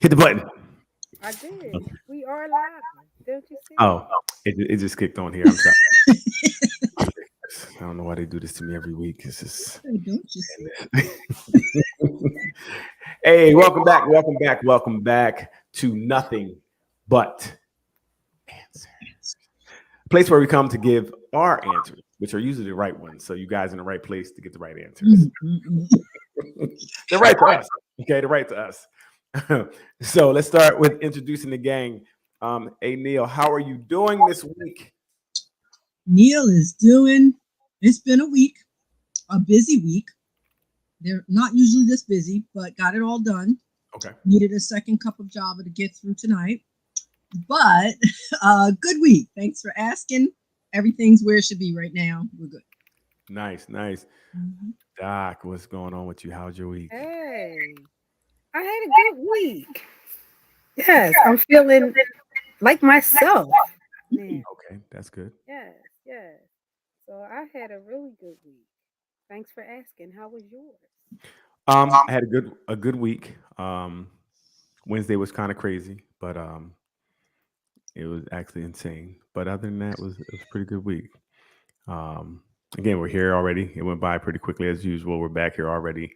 Hit the button. I did. We are live. Don't you see? Oh, it just kicked on here. I'm sorry. I don't know why they do this to me every week. It's just. Oh, don't you see? Hey, welcome back. Welcome back. Welcome back to Nothing But Answers. A place where we come to give our answers, which are usually the right ones. So you guys in the right place to get the right answers. They're right to us. Okay, they're right to us. So let's start with introducing the gang. Hey Neil, how are you doing this week? Neil is doing. It's been a week, a busy week. They're not usually this busy, but got it all done. Okay. Needed a second cup of Java to get through tonight, but good week. Thanks for asking. Everything's where it should be right now. We're good. Nice. Mhm. Doc, what's going on with you? How's your week? Hey, I had a good week. Yes, I'm feeling like myself. Man, Okay, that's good. yes. So I had a really good week. Thanks for asking. How was yours? I had a good week. Wednesday was kind of crazy, but it was actually insane. But other than that, it was a pretty good week. Um, Again, we're here already. It went by pretty quickly as usual. We're back here already.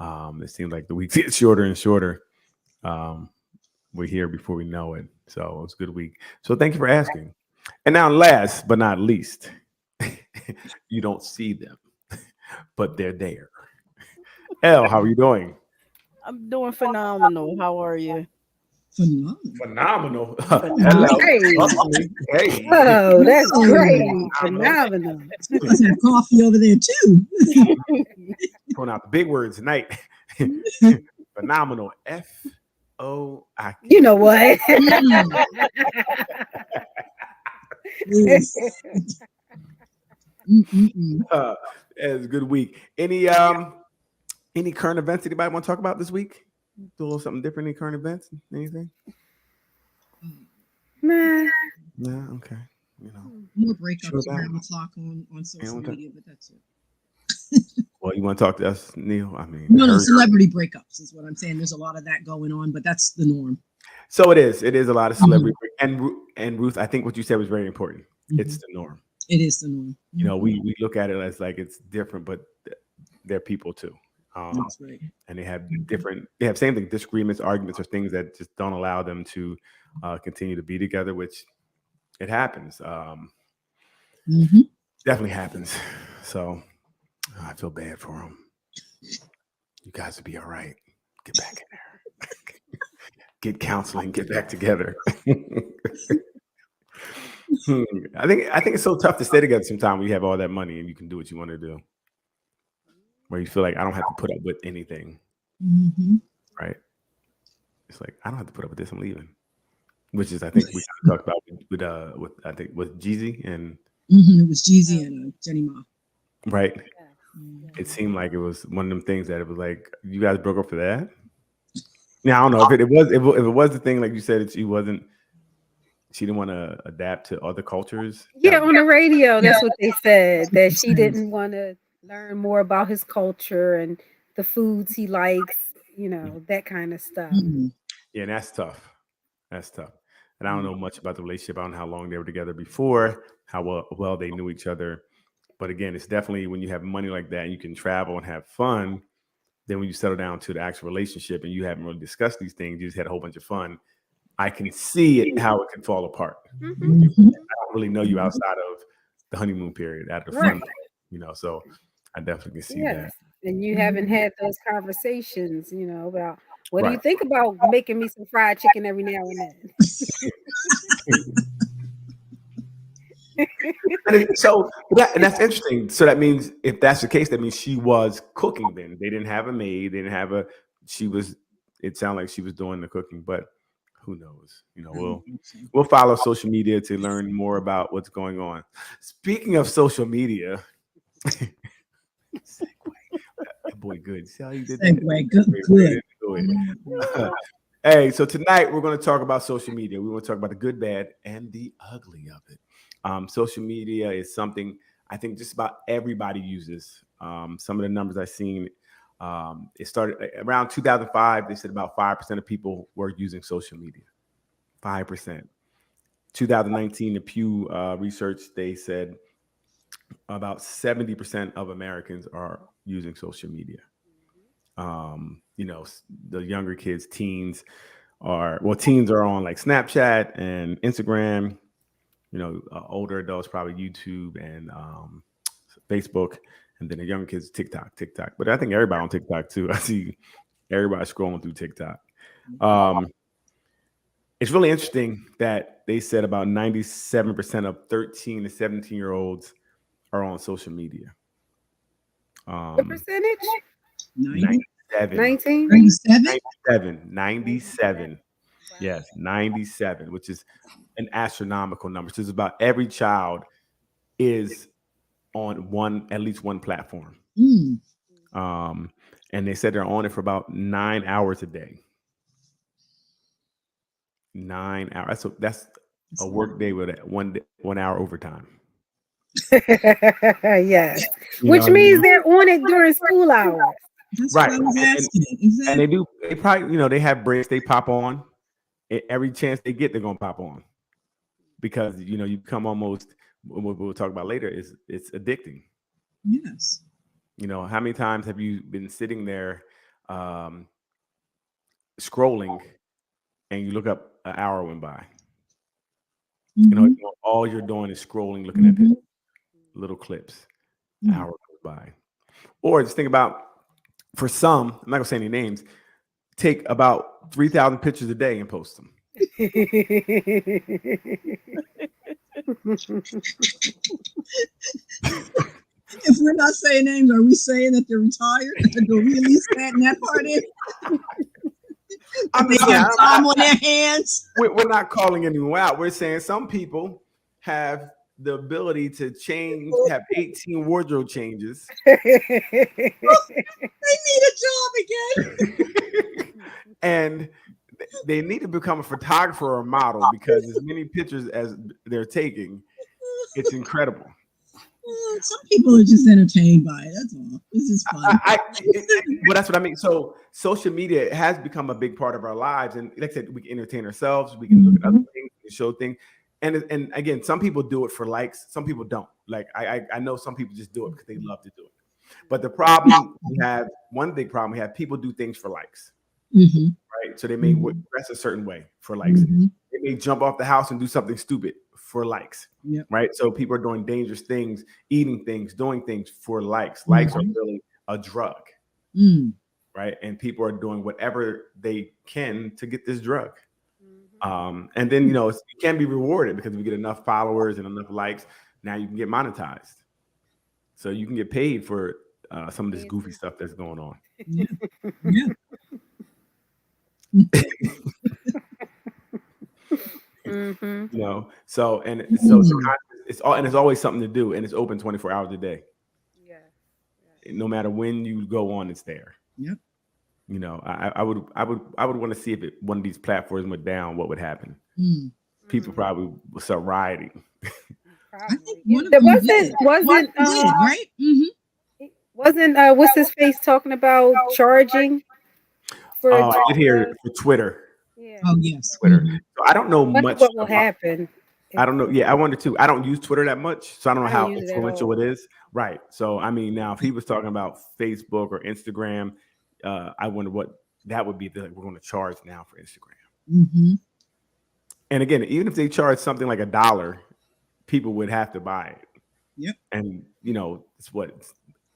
It seems like the weeks get shorter and shorter. Um, we're here before we know it. So it was a good week. So thank you for asking. And now, last but not least, you don't see them, but they're there. Elle, how are you doing? I'm doing phenomenal. How are you? Phenomenal. Phenomenal. Phenomenal. Hello. Great. Talk to me. Hey. Oh, that's great. Phenomenal. Phenomenal. Supposed to have coffee over there too. Pulling out the big words tonight. Phenomenal. FOI. You know what? Yes. Mm-mm-mm. It's a good week. Any current events anybody want to talk about this week? Do a little something different in current events? Anything? Nah. No, okay. You know. More Sure breakups about it. around the clock on social what the- media, but that's it. Well, you want to talk to us, Neil? I mean, No, hurry. celebrity breakups is what I'm saying. There's a lot of that going on, but that's the norm. So it is. It is a lot of Mhm. celebrity and Ruth. I think what you said was very important. It's Mhm. the norm. It is the norm. You know, we look at it as like it's different, but they're people too. That's right. And they have same thing, disagreements, arguments, or things that just don't allow them to continue to be together, which it happens. Hmm. Definitely happens. So I feel bad for them. You guys will be all right. Get back in there. Get counseling. Get back together. I think it's so tough to stay together sometimes when you have all that money and you can do what you want to do. Where you feel like I don't have to put up with anything, Hmm. right? It's like I don't have to put up with this. I'm leaving. Which is I think we kind of talked about with I think with Jeezy and It was Jeezy and Jenny Ma. right. Mhm. It seemed like it was one of them things that it was like you guys broke up for that. Now I don't know if it was the thing like you said she didn't want to adapt to other cultures. Yeah, on the radio, Yeah. that's what they said. That's what That they she said. didn't want to learn more about his culture and the foods he likes, that kind of stuff. Mhm. Yeah, and that's tough. That's tough. And I don't Mhm. know much about the relationship. I don't know how long they were together before, how well they knew each other. But again, it's definitely when you have money like that and you can travel and have fun. Then when you settle down to the actual relationship and you haven't really discussed these things, you just had a whole bunch of fun. I can see it how it can fall apart. Hmm. I Mhm. don't really know you outside of the honeymoon period, out of the fun, Right. So I definitely can see Yes. that. And you haven't Mhm. had those conversations, about what do you Right. think about making me some fried chicken every now and then? And that's interesting. So that means if that's the case, that means she was cooking then. They didn't have a maid, they didn't have she was it sounded like she was doing the cooking, but who knows? I don't think so. We'll follow social media to learn more about what's going on. Speaking of social media, segue. That boy good. See how you did that? Segue. Good. Right Good. into it. Mhm. Hey, so tonight we're going to talk about social media. We want to talk about the good, bad, and the ugly of it. Social media is something I think just about everybody uses. Some of the numbers I've seen, It started around 2005. They said about 5% of people were using social media. 5%. 2019, the Pew research, they said about 70% of Americans are using social media. The younger kids, teens are on like Snapchat and Instagram. Older adults probably YouTube and Facebook, and then the younger kids TikTok. But I think everybody on TikTok too. I see everybody scrolling through TikTok. It's really interesting that they said about 97% of 13 to 17-year-olds are on social media. What percentage? 97. 19? 97. Yes, 97, which is an astronomical number. So it's about every child is on at least one platform. And they said they're on it for about 9 hours a day. 9 hours. So that's a work day with 1 hour overtime. Yes. Which means they're on it during school hours. That's right. What I was asking. Exactly. And they probably, they have breaks, they pop on. Every chance they get, they're gonna pop on. Because you become almost, what we'll talk about later, it's addicting. Yes. How many times have you been sitting there scrolling and you look up, an hour went by? All you're doing is scrolling, looking at little clips. Hour goes by. Or just think about, for some, I'm not gonna say any names, take about 3,000 pictures a day and post them. If we're not saying names, are we saying that they're retired? Do we at least add that part in? They have time on their hands. We're not calling anyone out. We're saying some people have the ability to have 18 wardrobe changes. They need a job again. And they need to become a photographer or a model, because as many pictures as they're taking, it's incredible. Some people are just entertained by it. That's all. It's just fun. Well, that's what I mean. So social media has become a big part of our lives. And like I said, we can entertain ourselves. We can look at other things, we can show things. And again, some people do it for likes. Some people don't. Like I know some people just do it because they love to do it. But the problem one big problem we have, people do things for likes. Right? So they may dress a certain way for likes. They may jump off the house and do something stupid for likes. Right? So people are doing dangerous things, eating things, doing things for likes. Likes are really a drug. Right? And people are doing whatever they can to get this drug. And then, it can be rewarded, because if you get enough followers and enough likes, now you can get monetized. So you can get paid for some of this goofy stuff that's going on. So it's always something to do, and it's open 24 hours a day. No matter when you go on, it's there. I would want to see if one of these platforms went down, what would happen. People probably would start rioting. I think wasn't right? Wasn't what's his face talking about charging for I did hear for Twitter. Oh yes, Twitter. So I don't know much what will happen. I don't know. Yeah, I wonder too. I don't use Twitter that much, so I don't know how influential it is. Right. So I mean, now if he was talking about Facebook or Instagram, I wonder what that would be. We're going to charge now for Instagram. And again, even if they charge something like $1, people would have to buy it. And it's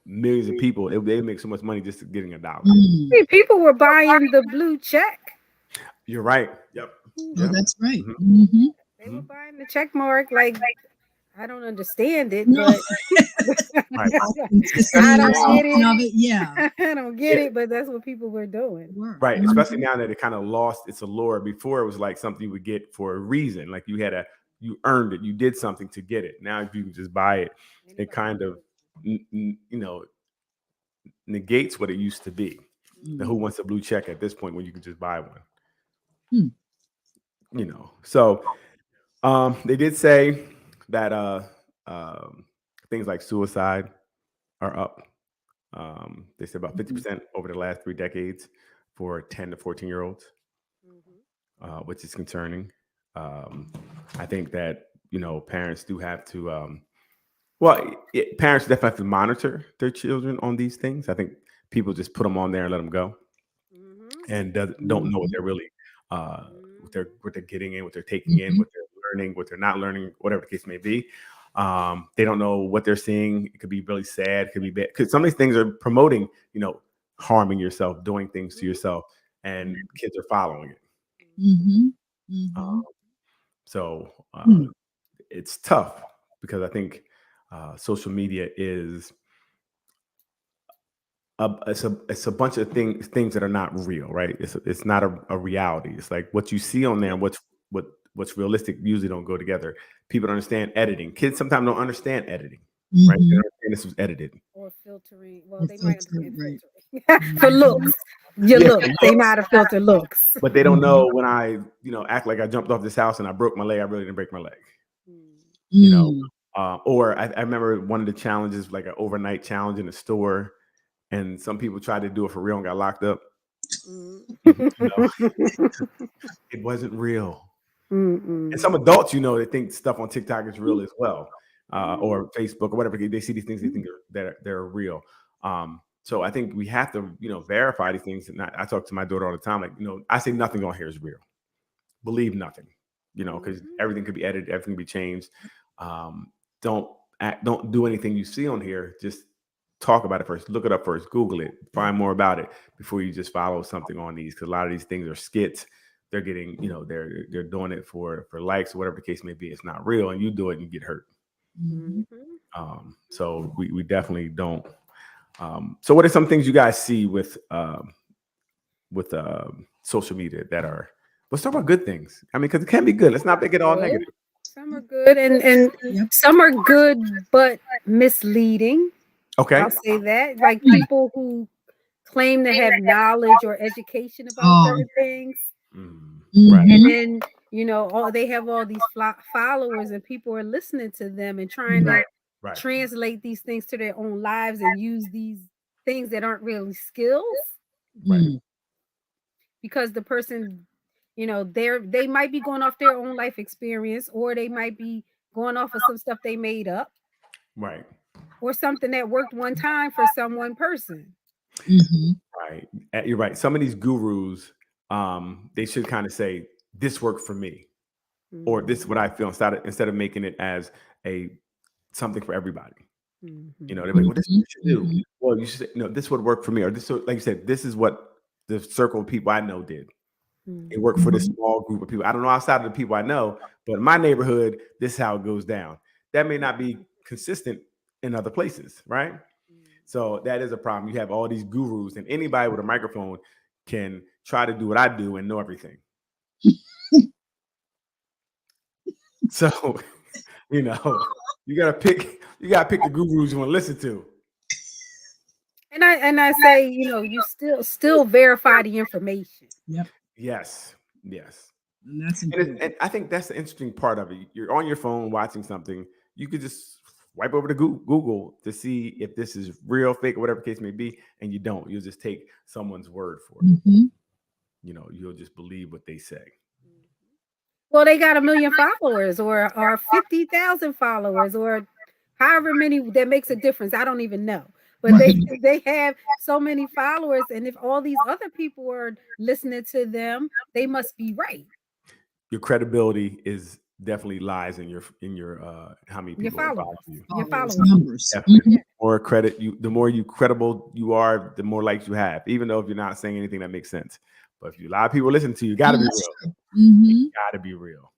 millions of people. They make so much money just getting $1. People were buying the blue check. You're right. Yep. Oh, that's right. They were buying the check mark. Like, I don't understand it, but Right. I don't get it. Yeah, I don't get it, but that's what people were doing. Right. Especially now that it kind of lost its allure. Before, it was like something you would get for a reason. Like you earned it. You did something to get it. Now, if you can just buy it, it kind of, negates what it used to be. Who wants a blue check at this point when you can just buy one? So they did say that things like suicide are up They said about 50% over the last 3 decades for 10 to 14-year-olds, which is concerning. I think that, parents do have to, parents definitely have to monitor their children on these things. I think people just put them on there and let them go and don't know what they're really, what they're getting in, what they're taking in, what they're learning, what they're not learning, whatever the case may be. They don't know what they're seeing. It could be really sad. It could be bad. Because some of these things are promoting, harming yourself, doing things to yourself, and kids are following it. So it's tough because I think social media is it's a bunch of things that are not real, right? It's not a reality. It's like what you see on there and what's realistic usually don't go together. People don't understand editing. Kids sometimes don't understand editing, right? They don't understand this was edited. Or filtering. Well, they might understand filtering. For looks. Looks. They know how to filter looks. But they don't know when I, act like I jumped off this house and I broke my leg. I really didn't break my leg. Or I remember one of the challenges, like an overnight challenge in a store, and some people tried to do it for real and got locked up. It wasn't real. And some adults, they think stuff on TikTok is real as well, or Facebook or whatever. They see these things, they think they're real. So I think we have to, verify these things. And I talk to my daughter all the time, like, I say nothing on here is real. Believe nothing, because everything could be edited, everything could be changed. Don't do anything you see on here. Just talk about it first. Look it up first. Google it. Find more about it before you just follow something on these. Because a lot of these things are skits. They're getting, they're doing it for likes or whatever the case may be. It's not real, and you do it and you get hurt. So we definitely don't. So what are some things you guys see with social media that are? Let's talk about good things. I mean, because it can be good. Let's not make it all negative. Some are good, and some are good but misleading. Okay, I'll say that. Like people who claim to have knowledge or education about certain things. Right. And then, they have all these followers and people are listening to them and trying to translate these things to their own lives and use these things that aren't really skills. Because the person, they might be going off their own life experience, or they might be going off of some stuff they made up. Right. Or something that worked one time for some one person. Right. You're right. Some of these gurus, they should kind of say, this worked for me, or this is what I feel, instead of making it as something for everybody. They're like, well, this is what you should do. Well, you should say, no, this would work for me, or this, like you said, this is what the circle of people I know did. It worked for this small group of people. I don't know outside of the people I know, but in my neighborhood, this is how it goes down. That may not be consistent in other places, right? So that is a problem. You have all these gurus, and anybody with a microphone can try to do what I do and know everything. So, you gotta pick the gurus you want to listen to. And I say, you still verify the information. Yep. Yes. And that's important. And I think that's the interesting part of it. You're on your phone watching something. You could just wipe over to Google to see if this is real, fake, or whatever the case may be, and you don't. You'll just take someone's word for it. You'll just believe what they say. Well, they got 1 million followers, or 50,000 followers, or however many. That makes a difference. I don't even know, but they have so many followers, and if all these other people are listening to them, they must be right. Your credibility is definitely lies in your how many people follow you. Your followers. Numbers. The more the more credible you are, the more likes you have, even though if you're not saying anything that makes sense. But if a lot of people listen to you, gotta be real. You gotta be real.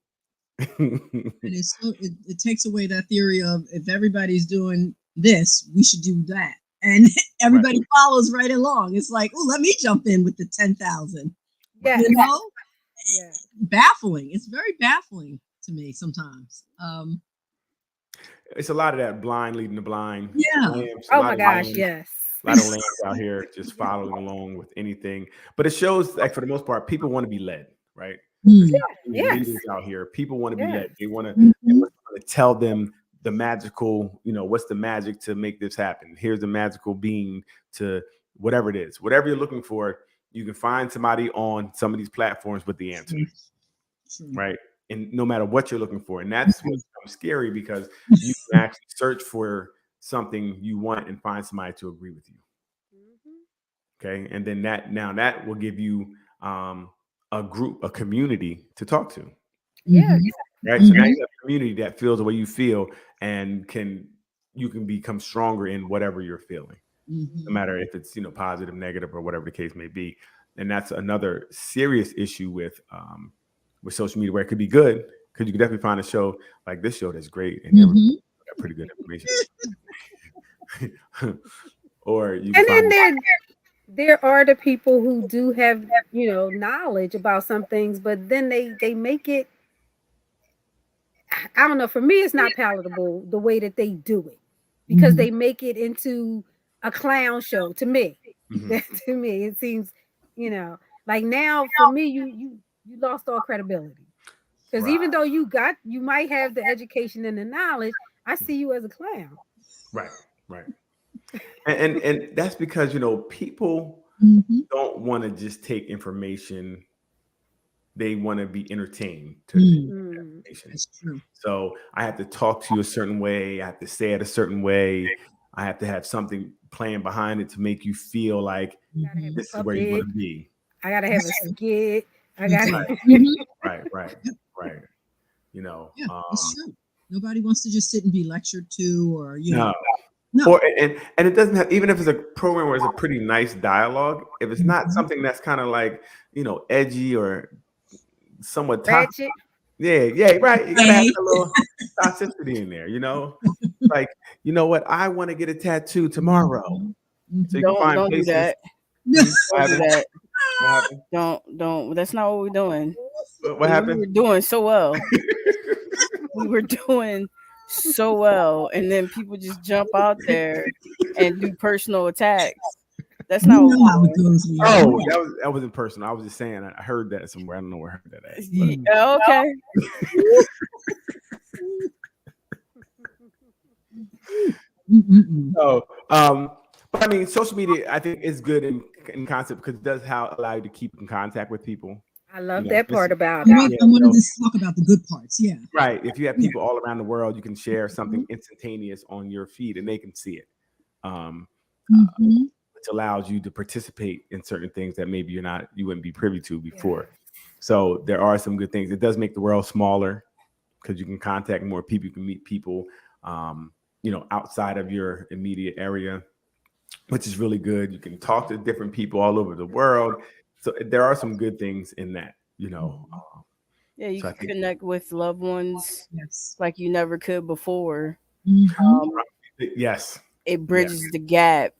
And it takes away that theory of, if everybody's doing this, we should do that, and everybody follows right along. It's like, oh, let me jump in with the 10,000. Yeah, baffling. It's very baffling to me sometimes. It's a lot of that blind leading the blind. Yeah. Oh my gosh, yes. A lot of lambs out here just following along with anything. But it shows, like, for the most part, people want to be led, right? Yes. Leaders out here, people want to be led. They want to tell them the magical, what's the magic to make this happen? Here's the magical being to whatever it is. Whatever you're looking for, you can find somebody on some of these platforms with the answer, right? And no matter what you're looking for. And that's what's scary, because you can actually search for something you want and find somebody to agree with you. Okay. And then that will give you a group, a community to talk to. Yeah. Right. So now you have a community that feels the way you feel, and you can become stronger in whatever you're feeling, no matter if it's, positive, negative, or whatever the case may be. And that's another serious issue with social media, where it could be good, because you could definitely find a show like this show that's great and got pretty good information. Or you can and then there are the people who do have, knowledge about some things, but then they make it, I don't know, for me it's not palatable the way that they do it, because they make it into a clown show. To me, to me it seems, like now for me you lost all credibility, because even though you might have the education and the knowledge, I see you as a clown. Right. And that's because people don't want to just take information. They want to be entertained to information. That's true. So I have to talk to you a certain way. I have to say it a certain way. I have to have something playing behind it to make you feel like this is where you want to be. I gotta have a skit. I gotta right. Yeah, it's true. Nobody wants to just sit and be lectured to, or No. No. And it doesn't have, even if it's a program where it's a pretty nice dialogue, if it's not something that's kind of like, edgy or somewhat toxic. Yeah, right. You gotta have a little toxicity in there, like, what, I want to get a tattoo tomorrow. So you can find Don't do places. that. Don't. That's not what we're doing. What happened? We were doing so well. And then people just jump out there and do personal attacks. That's not how it goes. Oh, that wasn't personal. I was just saying, I heard that somewhere. I don't know where I heard that at. Yeah, okay. So, but I mean, social media, I think, is good in concept, because it does allow you to keep in contact with people. I love that part about it. I wanted to talk about the good parts. Yeah. Right. If you have people all around the world, you can share something instantaneous on your feed, and they can see it. Which allows you to participate in certain things that maybe you wouldn't be privy to before. Yeah. So there are some good things. It does make the world smaller, because you can contact more people. You can meet people, outside of your immediate area, which is really good. You can talk to different people all over the world. So there are some good things in that, Yeah, you can connect with loved ones like you never could before. Yes. It bridges the gap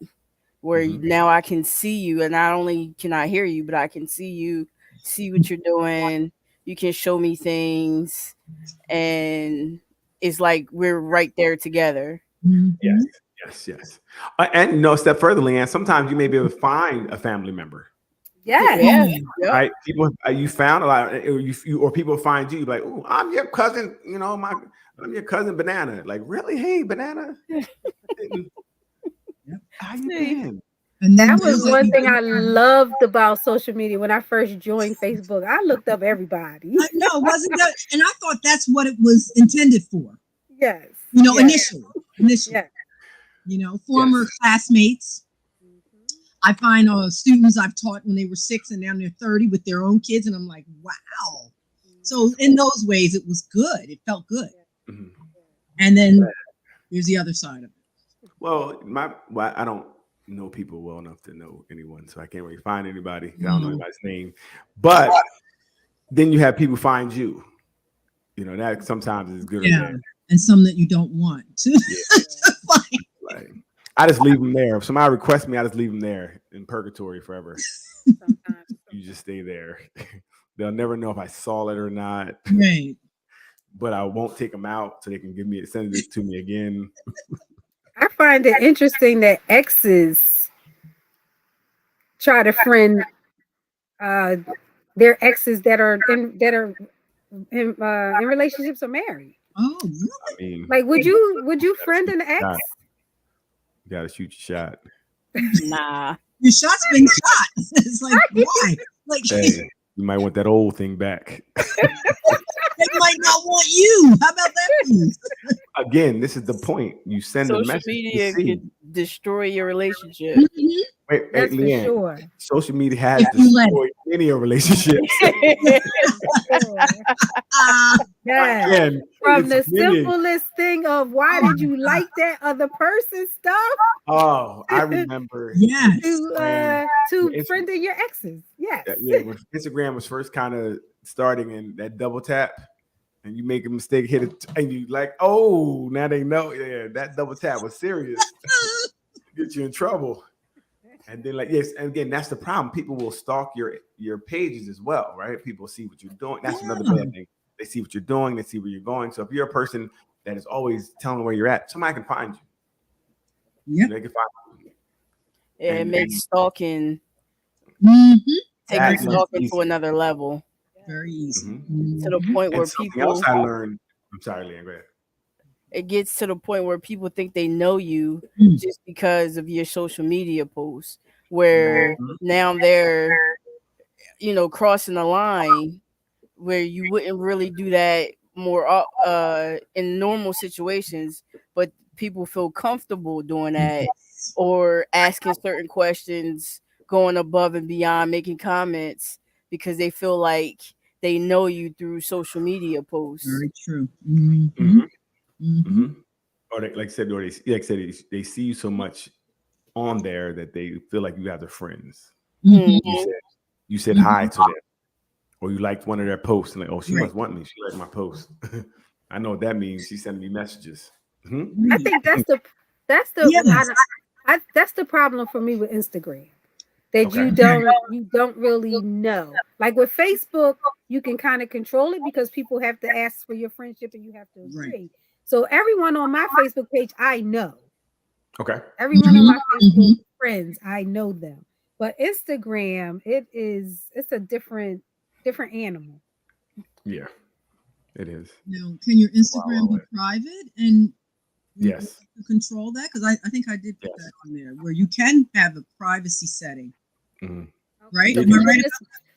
where now I can see you, and not only can I hear you, but I can see you, see what you're doing. You can show me things, and it's like we're right there together. Yes. And a step further, Leanne, sometimes you may be able to find a family member. Yeah. Right. People, you found a lot, or people find you like, oh, I'm your cousin. I'm your cousin Banana. Like, really? Hey, Banana. How you been? And that was one thing I loved about social media. When I first joined Facebook, I looked up everybody. I know, wasn't that? And I thought that's what it was intended for. Yes. Initially. Yes. Former classmates. I find students I've taught when they were 6 and now they're 30 with their own kids, and I'm like, wow. So in those ways, it was good. It felt good. And then there's the other side of it. Well, I don't know people well enough to know anyone, so I can't really find anybody. I don't know anybody's name. But then you have people find you. That sometimes is good. Yeah, and some that you don't want to find. Right. I just leave them there. If somebody requests me, I just leave them there in purgatory forever. You just stay there. They'll never know if I saw it or not. Right. But I won't take them out so they can send it to me again. I find it interesting that exes try to friend their exes that are in relationships or married. Oh, really? I mean, Like, would you friend an ex? shot. You gotta shoot your shot. Nah. Your shot's been shot. It's like, why? Like, Hey, you might want that old thing back. they might not want you. How about that? Please? Again, this is the point. You send a Social message. media To see. could destroy your relationship. Mhm. Wait, That's for Leanne, sure. social media has If you let it. destroyed many a relationship. Sure. Ah, Yes. Again, From the it's many. simplest thing of why did you like that other person's stuff Oh, I remember. yes. to Instagram. friending your exes. Yes. Yeah, when Instagram was first kind of starting and that double tap, and you make a mistake, hit it, and you like, oh, now they know. Yeah, that double tap was serious. Get you in trouble. And then, like, yes, and again, that's the problem. People will stalk your pages as well, right? People see what you're doing. That's another bad thing. They see what you're doing. They see where you're going. So if you're a person that is always telling where you're at, somebody can find you. Yep. They can find you. Yeah, it And- makes stalking Mhm. taking That stalking is to easy. another level Very easy. Mhm. to the point where And something people else I learned. I'm sorry, Leanne, go ahead. it gets to the point where people think they know you Mm. just because of your social media posts, where Mhm. now they're crossing the line where you wouldn't really do that more in normal situations, but people feel comfortable doing that or asking certain questions, going above and beyond, making comments because they feel like they know you through social media posts. Very true. Mhm. Mhm. Mhm. Mhm. Or they, like I said, they see you so much on there that they feel like you have their friends. Mhm. You said hi to them, or you liked one of their posts, and like, oh, she Right. must want me. She liked my post. I know what that means. She's sending me messages. Mhm. I think that's the Yes. that's the problem for me with Instagram. That Okay. you don't really know. Like with Facebook, you can kind of control it because people have to ask for your friendship and you have to Right. agree. So everyone on my Facebook page, I know. Okay. Everyone on my Mhm. Facebook friends, I know them. But Instagram, it's a different animal. Yeah, it is. Now, can your Instagram Wow. be private and you Yes. control that? Because I think I did put Yes. that on there where you can have a privacy setting, Mhm. right? So Am I people, right?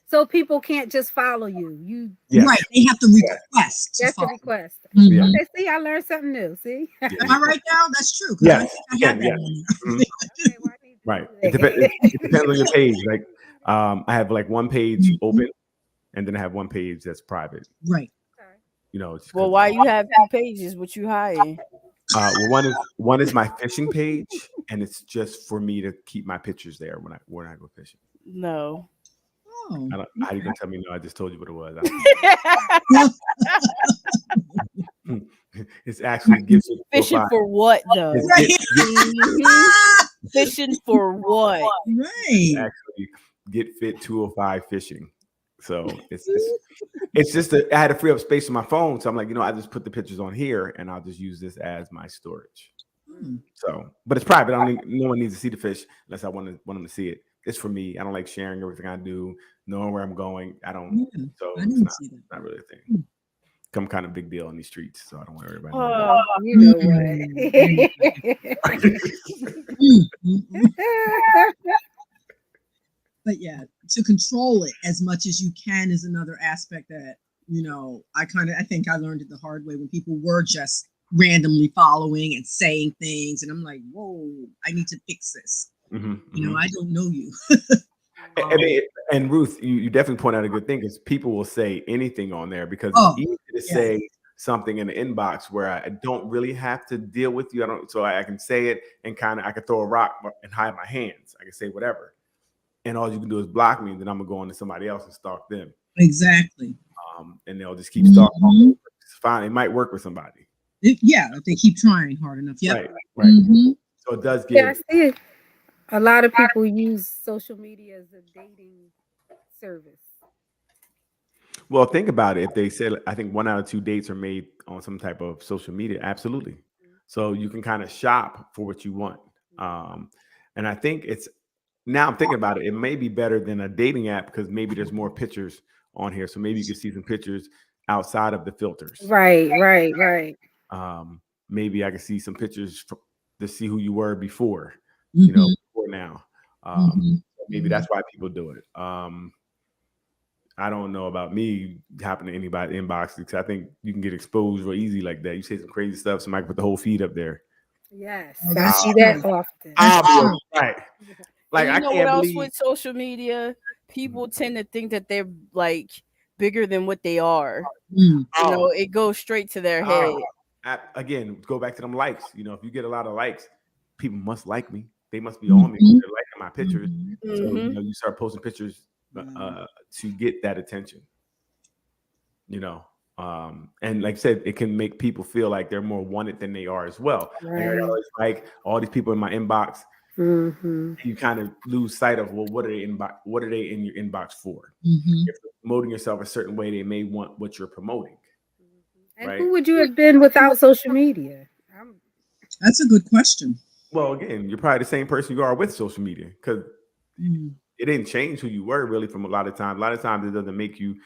so people can't just follow you. You Yes. Right. They have to request. to that's the follow. request. Yeah. Okay, see, I learned something new. See? Yeah. Am I right now? That's true. 'Cause Yes. I had that Yes. on Mhm. there. Okay, well, I need to Right. do It, that. it depends on your page. Like, I have like one page Mhm. open, and then I have one page that's private. Right. It's Well, 'cause- why you have two pages? What you hiding? well, one is my fishing page, and it's just for me to keep my pictures there when I go fishing. No. Oh. How you gonna tell me no? I just told you what it was. It's actually gives it Fishing for what though? It's Right. Mhm. Ah, Fishing for what? right. actually Get Fit 205 fishing. So it's just I had to free up space on my phone, so I'm like, I just put the pictures on here, and I'll just use this as my storage. Hmm. So, but it's private. No one needs to see the fish unless I want them to see it. It's for me. I don't like sharing everything I do, knowing where I'm going. I don't. Yeah, So I it's didn't see that. not really a thing. I'm kind of big deal on these streets, so I don't want everybody. To know. Oh, You know what? But yeah, to control it as much as you can is another aspect that I think I learned it the hard way when people were just randomly following and saying things, and I'm like, whoa, I need to fix this. I don't know you. And Ruth, you definitely point out a good thing because people will say anything on there because Oh, it's easy to say something in the inbox where I don't really have to deal with you. So I can say it and I can throw a rock and hide my hands. I can say whatever. And all you can do is block me, and then I'm gonna go on to somebody else and stalk them. Exactly. And they'll just keep stalking. Mhm. It's fine. It might work with somebody. If they keep trying hard enough. Yep. Right. Mhm. So it does Yeah, I give. see it. A lot of people use social media as a dating service. Well, think about it. If they said, I think 1 out of 2 dates are made on some type of social media, absolutely. So you can kind of shop for what you want. And I think now I'm thinking about it, it may be better than a dating app because maybe there's more pictures on here. So maybe you can see some pictures outside of the filters. Right. Maybe I can see some pictures to see who you were before, Mhm. before now. Mhm. Maybe that's why people do it. I don't know about me happening to anybody inbox because I think you can get exposed real easy like that. You say some crazy stuff, somebody put the whole feed up there. Yes, Oh, I that's see true. that often. That's true. Right. And Like you I know what can't else believe. with social media? People tend to think that they're like bigger than what they are. Mm. You know, it goes straight to their head. Again, go back to them likes. If you get a lot of likes, people must like me. They must be on me. They're liking my pictures. Mhm. So Mhm. you start posting pictures to get that attention. And like I said, it can make people feel like they're more wanted than they are as well. Like I always like all these people in my inbox. Mhm. You kind of lose sight of what are they in your inbox for? Mhm. If you're promoting yourself a certain way, they may want what you're promoting. And Right. who would you have been without social media? That's a good question. Well, again, you're probably the same person you are with social media because Mm. it didn't change who you were really from a lot of times. A lot of times it doesn't make you,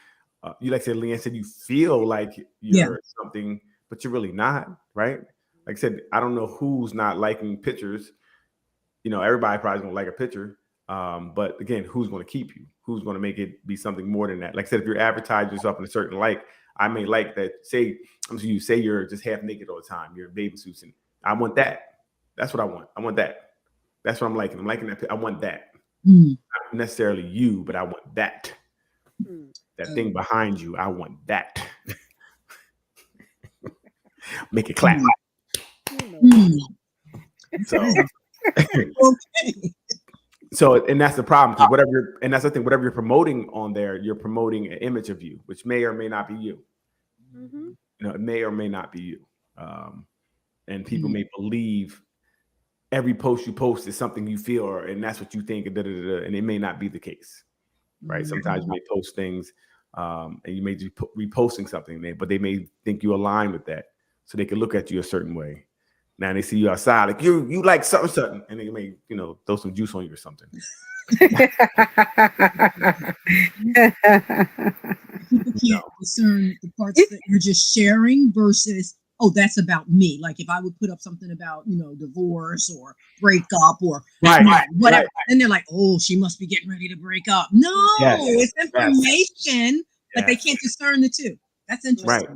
you like I said, Leanne said, you feel like you're something, but you're really not, right? Like I said, I don't know who's not liking pictures. Everybody probably going to like a picture. But again, who's going to keep you? Who's going to make it be something more than that? Like I said, if you're advertising yourself in a certain light, I may like that. Say you're just half naked all the time. You're in bathing suits, and I want that. That's what I want. I want that. That's what I'm liking. I'm liking that. I want that. Mm. Not necessarily you, but I want that. That thing behind you, I want that. Make it clap. Mm. So, Okay. so, and that's the problem because that's the thing. Whatever you're promoting on there, you're promoting an image of you, which may or may not be you. It may or may not be you. And people may believe every post you post is something you feel, and that's what you think, and it may not be the case, right? Sometimes you may post things, and you may be reposting something, but they may think you align with that, so they can look at you a certain way. Now they see you outside, like you like something, and they may throw some juice on you or something. People can't discern the parts that you're just sharing versus, oh, that's about me. Like if I would put up something about, divorce or breakup or whatever, then they're like, oh, she must be getting ready to break up. No, it's information, but they can't discern the two. That's interesting. Right.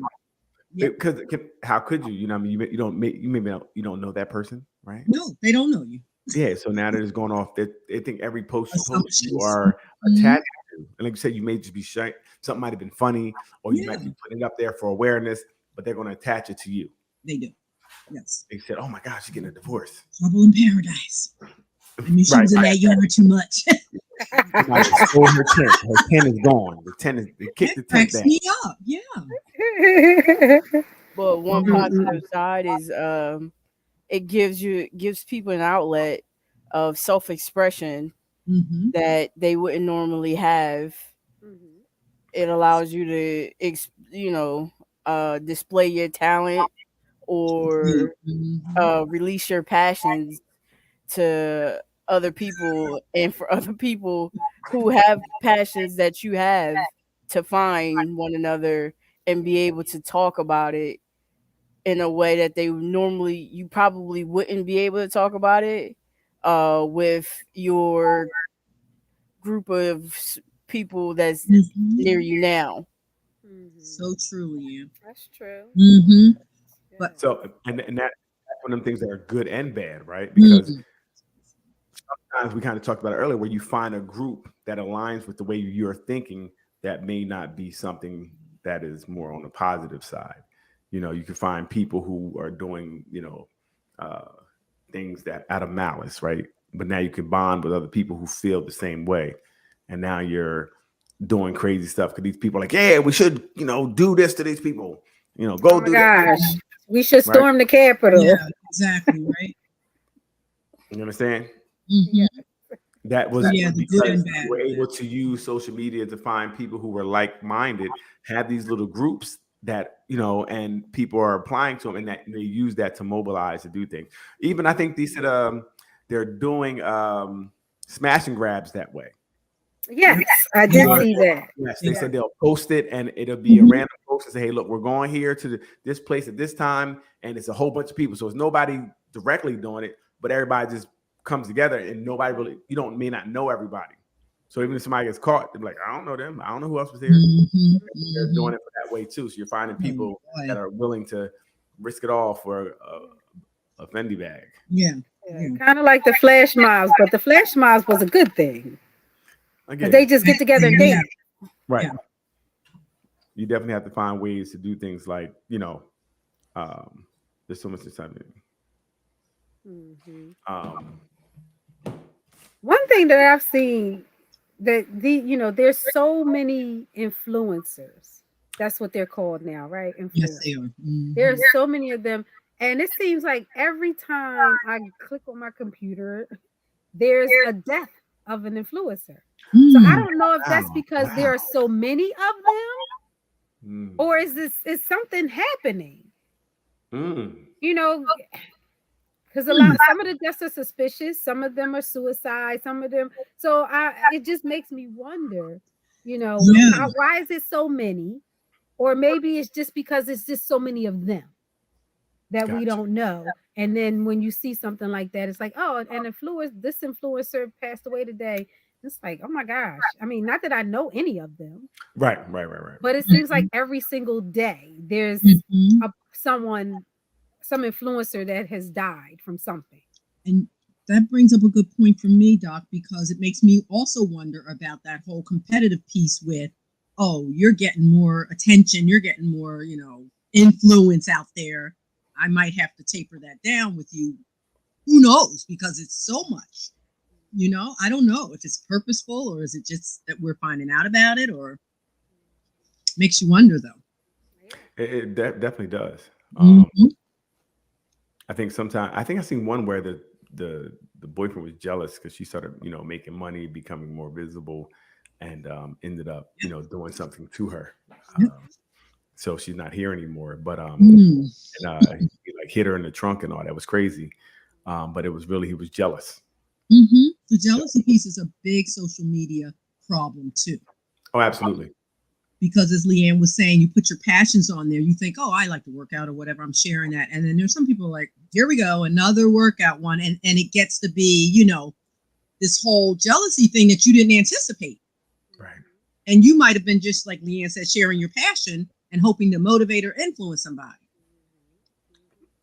Because how could you? You don't know that person, right? No, they don't know you. Yeah. So now they're just going off. They think every post you post, you are attached to. And like you said, you may just be shy. Something might have been funny, or you might be putting it up there for awareness, but they're going to attach it to you. They do. Yes. They said, "Oh my gosh, she's getting a divorce." Trouble in paradise. I mean, she was in that yard too much. Her tent. Her tent is gone. They kicked the tent down. Me up. Yeah. But one positive side is it gives people an outlet of self-expression that they wouldn't normally have. It allows you to display your talent or release your passions to other people, and for other people who have passions that you have to find one another and be able to talk about it in a way that you probably wouldn't be able to talk about it with your group of people that's near you now. So true, yeah. That's true. But so and that's one of them things that are good and bad, right? Because sometimes we kind of talked about it earlier, where you find a group that aligns with the way you're thinking that may not be something that is more on the positive side. You can find people who are doing, things that out of malice, right? But now you can bond with other people who feel the same way. And now you're doing crazy stuff because these people are like, yeah, we should, do this to these people. Go do that. Gosh, we should storm the Capitol. Yeah, exactly, right? You understand? Yeah. That was the good and bad. We were able to use social media to find people who were like-minded, have these little groups that, and people are applying to them, and that they use that to mobilize to do things. Even I think they said they're doing smash and grabs that way. Yes, I did see that. Yes, they said they'll post it, and it'll be a random post folks and say, hey, look, we're going here to this place at this time, and it's a whole bunch of people. So it's nobody directly doing it, but everybody just comes together, and nobody really, may not know everybody. So even if somebody gets caught, they're like, I don't know them. I don't know who else was there. They're doing it for that way too. So you're finding people that are willing to risk it all for a Fendi bag. Yeah. Kind of like the flash mobs, but the flash mobs was a good thing. Again, they just get together and dance. Right. Yeah. You definitely have to find ways to do things like, there's so much excitement. One thing that I've seen that there's so many influencers. That's what they're called now, right? Yes, they are. There's so many of them. And it seems like every time I click on my computer, there's a death of an influencer. So I don't know if that's because there are so many of them, or is something happening? Because some of the deaths are suspicious, some of them are suicide, some of them. So it just makes me wonder, why is it so many? Or maybe it's just because it's just so many of them that we don't know. And then when you see something like that, it's like, oh, this influencer passed away today. It's like, oh my gosh. I mean, not that I know any of them. Right. But it seems like every single day there's some influencer that has died from something. And that brings up a good point for me, Doc, because it makes me also wonder about that whole competitive piece with, oh, you're getting more attention, you're getting more, influence out there. I might have to taper that down with you. Who knows? Because it's so much. I don't know if it's purposeful or is it just that we're finding out about it, or makes you wonder though. It definitely does. I think I seen one where the boyfriend was jealous because she started, making money, becoming more visible, and ended up, doing something to her. So she's not here anymore. But he hit her in the trunk and all. That was crazy. But it was really, he was jealous. The jealousy piece is a big social media problem too. Oh, absolutely. Because as Leanne was saying, you put your passions on there. You think, oh, I like to work out or whatever. I'm sharing that. And then there's some people like, here we go, another workout one. And it gets to be, this whole jealousy thing that you didn't anticipate. Right. And you might have been just like Leanne said, sharing your passion and hoping to motivate or influence somebody.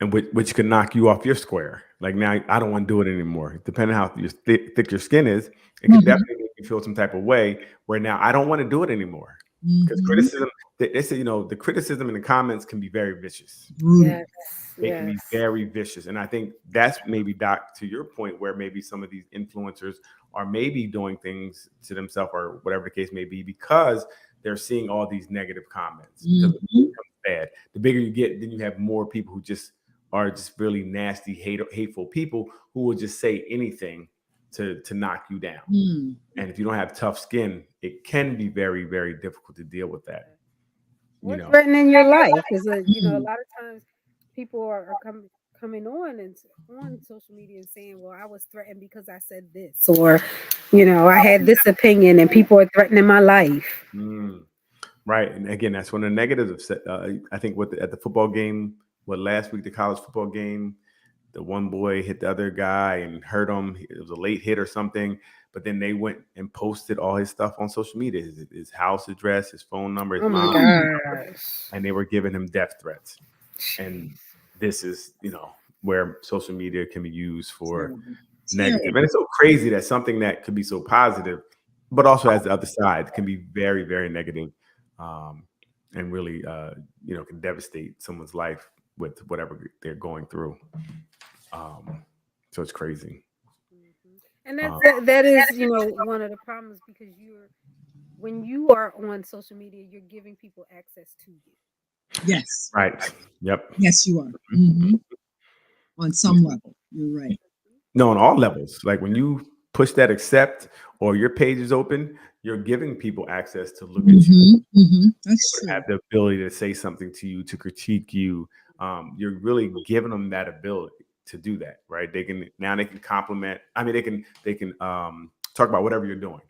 And which can knock you off your square. Like now, I don't want to do it anymore. Depending on how thick your skin is, it can definitely make you feel some type of way where now I don't want to do it anymore. Because criticism, they say, the criticism in the comments can be very vicious. Yes. It can be very vicious. And I think that's maybe, Doc, to your point, where maybe some of these influencers are maybe doing things to themselves or whatever the case may be, because they're seeing all these negative comments. Because it becomes bad. The bigger you get, then you have more people who just are just really nasty, hateful people who will just say anything to knock you down. And if you don't have tough skin, it can be very, very difficult to deal with that. Threatening your life, because a lot of times people are coming on social media and saying, well, I was threatened because I said this, or I had this opinion and people are threatening my life. Right. And again, that's one of the negatives of I think at the football game, last week, the college football game, the one boy hit the other guy and hurt him. It was a late hit or something. But then they went and posted all his stuff on social media, his house address, his phone number, his mom, and they were giving him death threats. And this is, where social media can be used for negative. And it's so crazy that something that could be so positive, but also has the other side, can be very, very negative, and really, can devastate someone's life with whatever they're going through. So it's crazy. And that is, one of the problems, because when you are on social media, you're giving people access to you. Yes. Right. Yep. Yes, you are. On some level, you're right. No, on all levels. Like when you push that accept or your page is open, you're giving people access to look at you. That's true. Have the ability to say something to you, to critique you. You're really giving them that ability to do that, right? They can compliment. I mean, they can talk about whatever you're doing,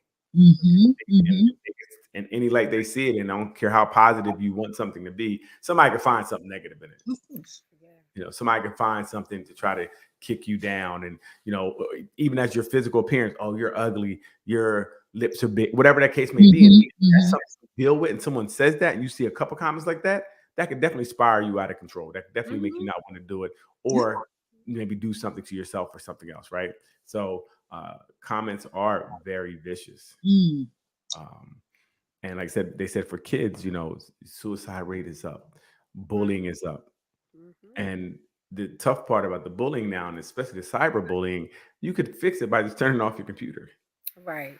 in any light they see it, and I don't care how positive you want something to be, somebody can find something negative in it. Of course. You know, somebody can find something to try to kick you down. And, you know, even as your physical appearance, oh, you're ugly, your lips are big, whatever that case may be. And that's something to deal with. And someone says that, and you see a couple comments like that, that could definitely spiral you out of control. That could definitely make you not want to do it, or maybe do something to yourself or something else, right? So comments are very vicious. And like I said, they said for kids, you know, suicide rate is up, bullying is up. And the tough part about the bullying now, and especially the cyberbullying, you could fix it by just turning off your computer. Right.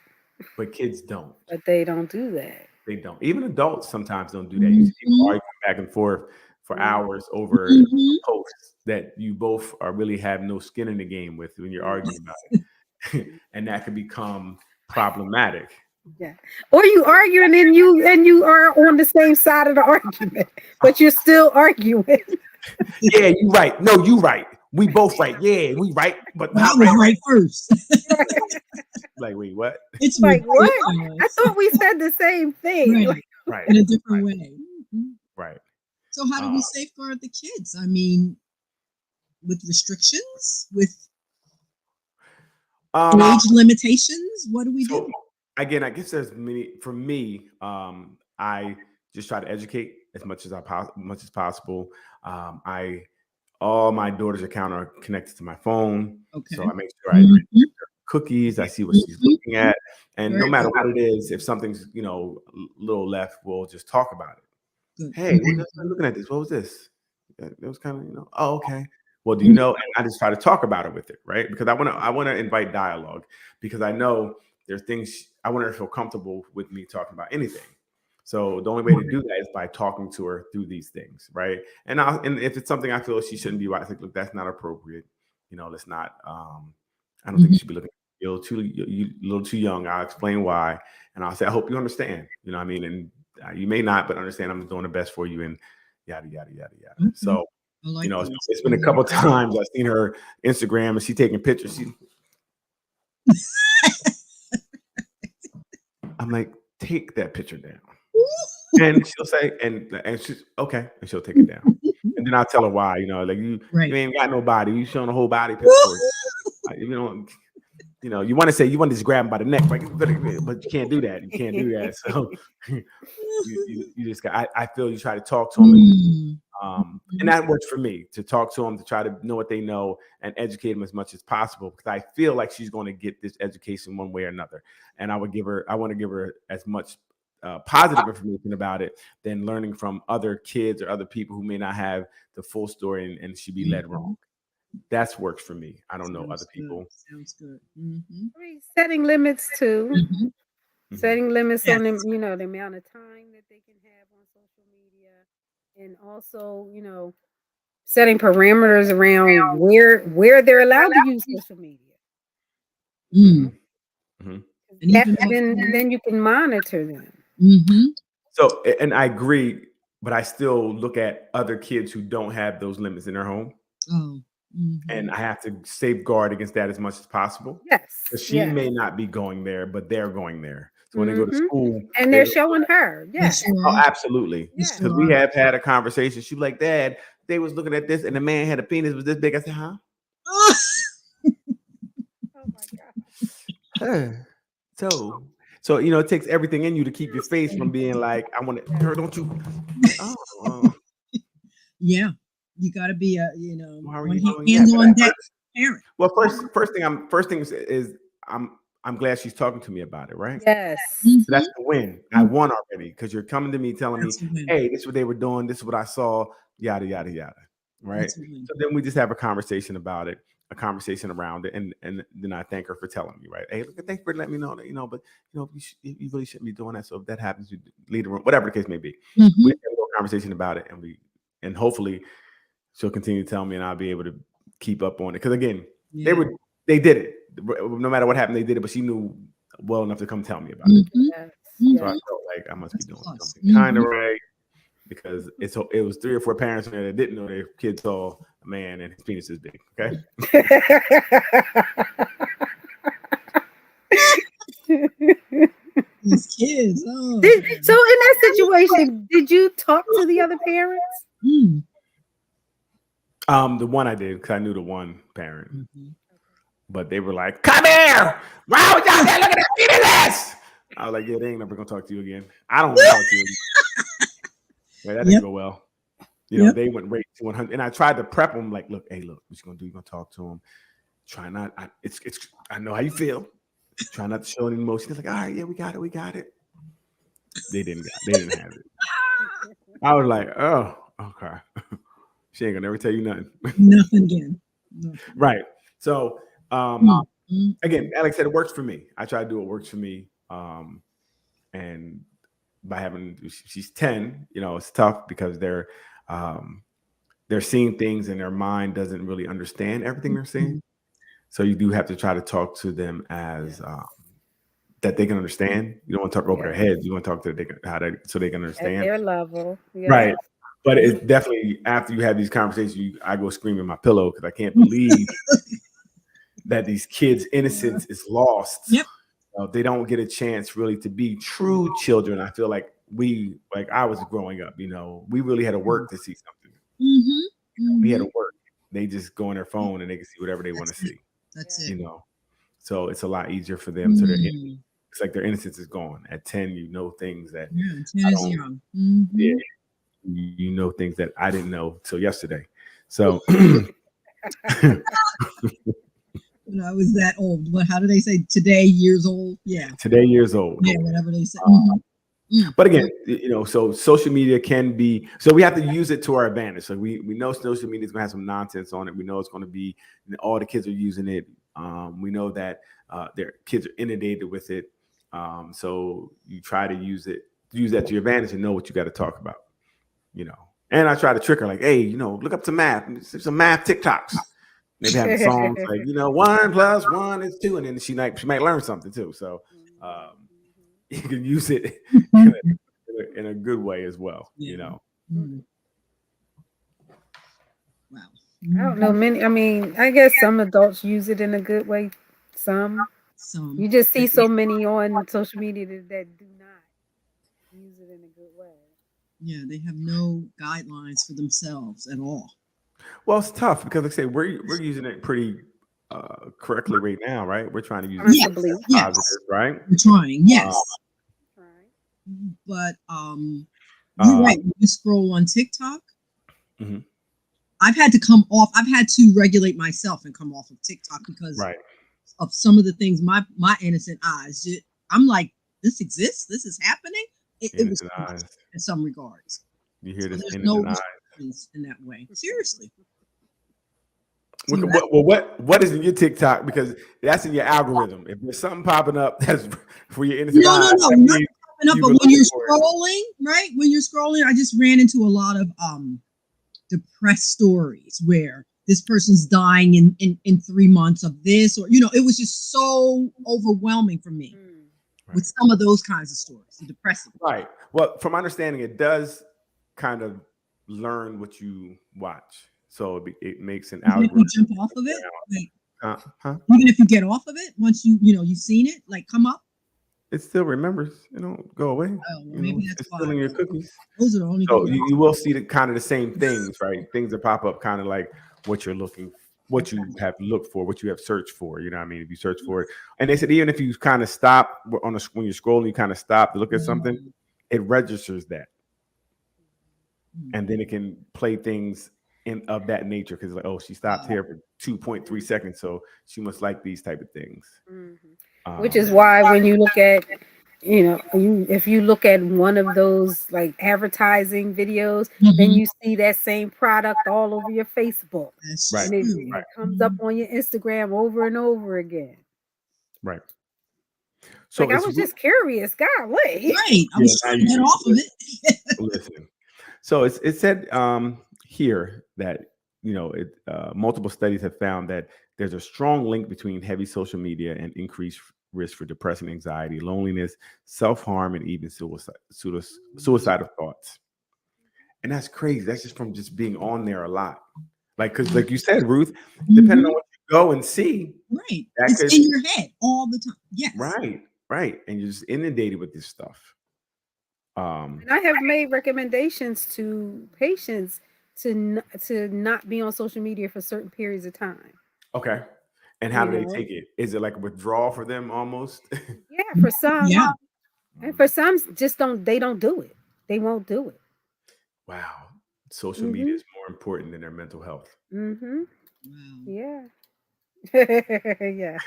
But kids don't. But they don't do that. They don't. Even adults sometimes don't do that. You see people arguing back and forth for hours over posts that you both are really have no skin in the game with when you're arguing about it. And that can become problematic. Yeah. Or you arguing and you are on the same side of the argument, but you're still arguing. Yeah, you right. No, you right. We both right. Yeah, we right. But I was right first. Like, wait, what? It's like, what? ridiculous. I thought we said the same thing. Right. Right. In a different way. Right. So how do we safeguard the kids? I mean, with restrictions, with age limitations, what do we do? Again, I guess there's many. For me, I just try to educate as much as possible. All my daughter's account are connected to my phone, so I make sure I cookies. I see what she's looking at, and no matter what it is, if something's a little left, we'll just talk about it. Hey, we're looking at this. What was this? It was kind of oh, okay. Well, do you know? And I just try to talk about it with it, right? Because I want to invite dialogue, because I know there's things I want her to feel comfortable with me talking about anything. So the only way to do that is by talking to her through these things, right? And if it's something I feel she shouldn't be, I think, look, that's not appropriate. Let's not. I don't think you should be looking. You're a little too young. I'll explain why, and I'll say, I hope you understand. You know what I mean? And you may not, but understand I'm doing the best for you, and yada yada yada yada. So it's been a couple times I've seen her Instagram and she's taking pictures. I'm like, take that picture down. And she'll say, and she's okay, and she'll take it down. And then I'll tell her why, like you ain't got no body, you showing a whole body picture. You want to say you want to just grab him by the neck, right? But you can't do that. You can't do that. So you just got. I feel you try to talk to them, and that works for me, to talk to them, to try to know what they know and educate them as much as possible, because I feel like she's going to get this education one way or another, and I want to give her as much positive information about it than learning from other kids or other people who may not have the full story and she be led wrong. That's works for me. I don't know other people. Sounds good. I mean, setting limits too. Setting limits on them, the amount of time that they can have on social media, and also, setting parameters around where they're allowed to use social media. Then you can monitor them. So, and I agree, but I still look at other kids who don't have those limits in their home. And I have to safeguard against that as much as possible. Yes. Because she may not be going there, but they're going there. So when they go to school. And they're showing her. Yes. Oh, absolutely. Because we have had a conversation. She's like, Dad, they was looking at this and the man had a penis was this big. I said, huh? Oh my God. So it takes everything in you to keep your face from being like, I want it. Girl, don't you? Yeah. You got to be a, hands on deck parent. Well, first thing is I'm glad she's talking to me about it, right? Yes. So that's the win. I won already, because you're coming to me telling me, hey, this is what they were doing, this is what I saw, yada yada yada, right? So then we just have a conversation about it, a conversation around it, and then I thank her for telling me, right? Hey, look, thanks for letting me know that, but you really shouldn't be doing that. So if that happens, you leave the room, whatever the case may be. We have a little conversation about it, and hopefully she'll continue to tell me, and I'll be able to keep up on it. Because again, they did it. No matter what happened, they did it. But she knew well enough to come tell me about it. So I felt like I must be doing something kind of right, because it was 3 or 4 parents in there that didn't know their kids saw a man and his penis is big. Okay. These is. Oh. So in that situation, did you talk to the other parents? Mm. The one I did because I knew the one parent, Mhm. but they were like, "Come here! Why would y'all there looking at me this?" I was like, "Yeah, they ain't never gonna talk to you again. I don't want to talk to you again." Yeah, that didn't Yep. go well. You know, Yep. they went right to 100, and I tried to prep them like, "Look, hey, look, what you gonna do? You gonna talk to him? Try not. It's. I know how you feel. Try not to show any emotion." It's like, "All right, yeah, we got it. They didn't have it. I was like, "Oh, okay." She ain't gonna never tell you nothing. Nothing again. Nothing. Right. So Mm. again, Alex said it works for me. I try to do what works for me. And by having she's 10, you know, it's tough because they're seeing things and their mind doesn't really understand everything they're seeing. So you do have to try to talk to them as that they can understand. You don't want to talk over their heads. You want to talk to them so they can At understand. their level. Yeah. Right. But it's definitely after you have these conversations, I go scream in my pillow because I can't believe that these kids' innocence is lost. Yep. They don't get a chance really to be true children. I feel like I was growing up, you know, we really had to work to see something. Mm-hmm. We had to work. They just go on their phone and they can see whatever they want to see. That's You it. know, so it's a lot easier for them. So Mm. it's like their innocence is gone. At 10, you know things that Yeah, 10 is young. Mhm. yeah, you know things that I didn't know till yesterday. So When I was that old. What? How do they say today? Years old? Yeah. today, years old. Yeah. Whatever they say. Mhm. But again, you know, so social media can be, so we have to use it to our advantage. So we know social media is going to have some nonsense on it. We know it's going to be, all the kids are using it. We know that their kids are inundated with it. So you try to use that to your advantage and know what you got to talk about, you know. And I try to trick her like, hey, you know, look up some math, some math TikToks. Maybe have songs like, you know, 1 + 1 is 2, and then she might learn something too. So you can use it in a good way as well, Yeah. you know. Mhm. Wow. I don't know many. I mean, I guess some adults use it in a good way. Some. Some. You just see so many on social media that do not use it in a good way. Yeah, they have no guidelines for themselves at all. Well, it's tough because like I say we're using it pretty correctly right now, right? We're trying to use Yes, it Possibly. yes. positive, right? We're trying, yes. Right. But you're right. When you scroll on TikTok, Mhm. I've had to regulate myself and come off of TikTok because Right. of some of the things my innocent eyes did. I'm like, this exists, this is happening. It was Innocent too much eyes. in some regards. You hear So this there's innocent no eyes. restrictions in that way. Seriously. What is in your TikTok? Because that's in your algorithm. If there's something popping up that's for your innocent No, eyes, not that means popping up, you but were when you're looking for it. scrolling, right? When you're scrolling, I just ran into a lot of depressed stories where this person's dying in 3 months of this, or it was just so overwhelming for me with some of those kinds of stories, the depressing. Right. Well, from my understanding, it does kind of learn what you watch, so it makes an Even if algorithm. you jump off of it, like, Huh? even if you get off of it, once you've seen it, like come up. It still remembers. Go away. Oh, well, maybe that's it's why. still in your cookies. Those are the only So things. you will see the kind of the same things, right? Things that pop up, kind of like what you're looking, what you have looked for, what you have searched for. You know what I mean? If you search for it, and they said even if you kind of stop when you're scrolling, you kind of stop to look at something, it registers that, and then it can play things of that nature because like, oh, she stopped here for 2.3 seconds, so she must like these type of things. Which is why when you look at, if you look at one of those like advertising videos, then you see that same product all over your Facebook. That's Right. And it comes up on your Instagram over and over again. Right. So Like I was just curious, golly. Right. I was trying to get off of it. Listen. So it said here that multiple studies have found that there's a strong link between heavy social media and increased risk for depression, anxiety, loneliness, self-harm, and even suicidal thoughts. And that's crazy. That's just from just being on there a lot. Like, because like you said, Ruth, depending on what you go and see, right, it's in your head all the time. Yes. Right. right, and you're just inundated with this stuff. And I have made recommendations to patients to not be on social media for certain periods of time. Okay, and how You do they know, take it? Is it like a withdrawal for them almost? yeah, for some, Yeah. and for some, just don't do it. They won't do it. Wow, social media Mhm. is more important than their mental health. Mhm. Wow. Yeah. Yes. Yes.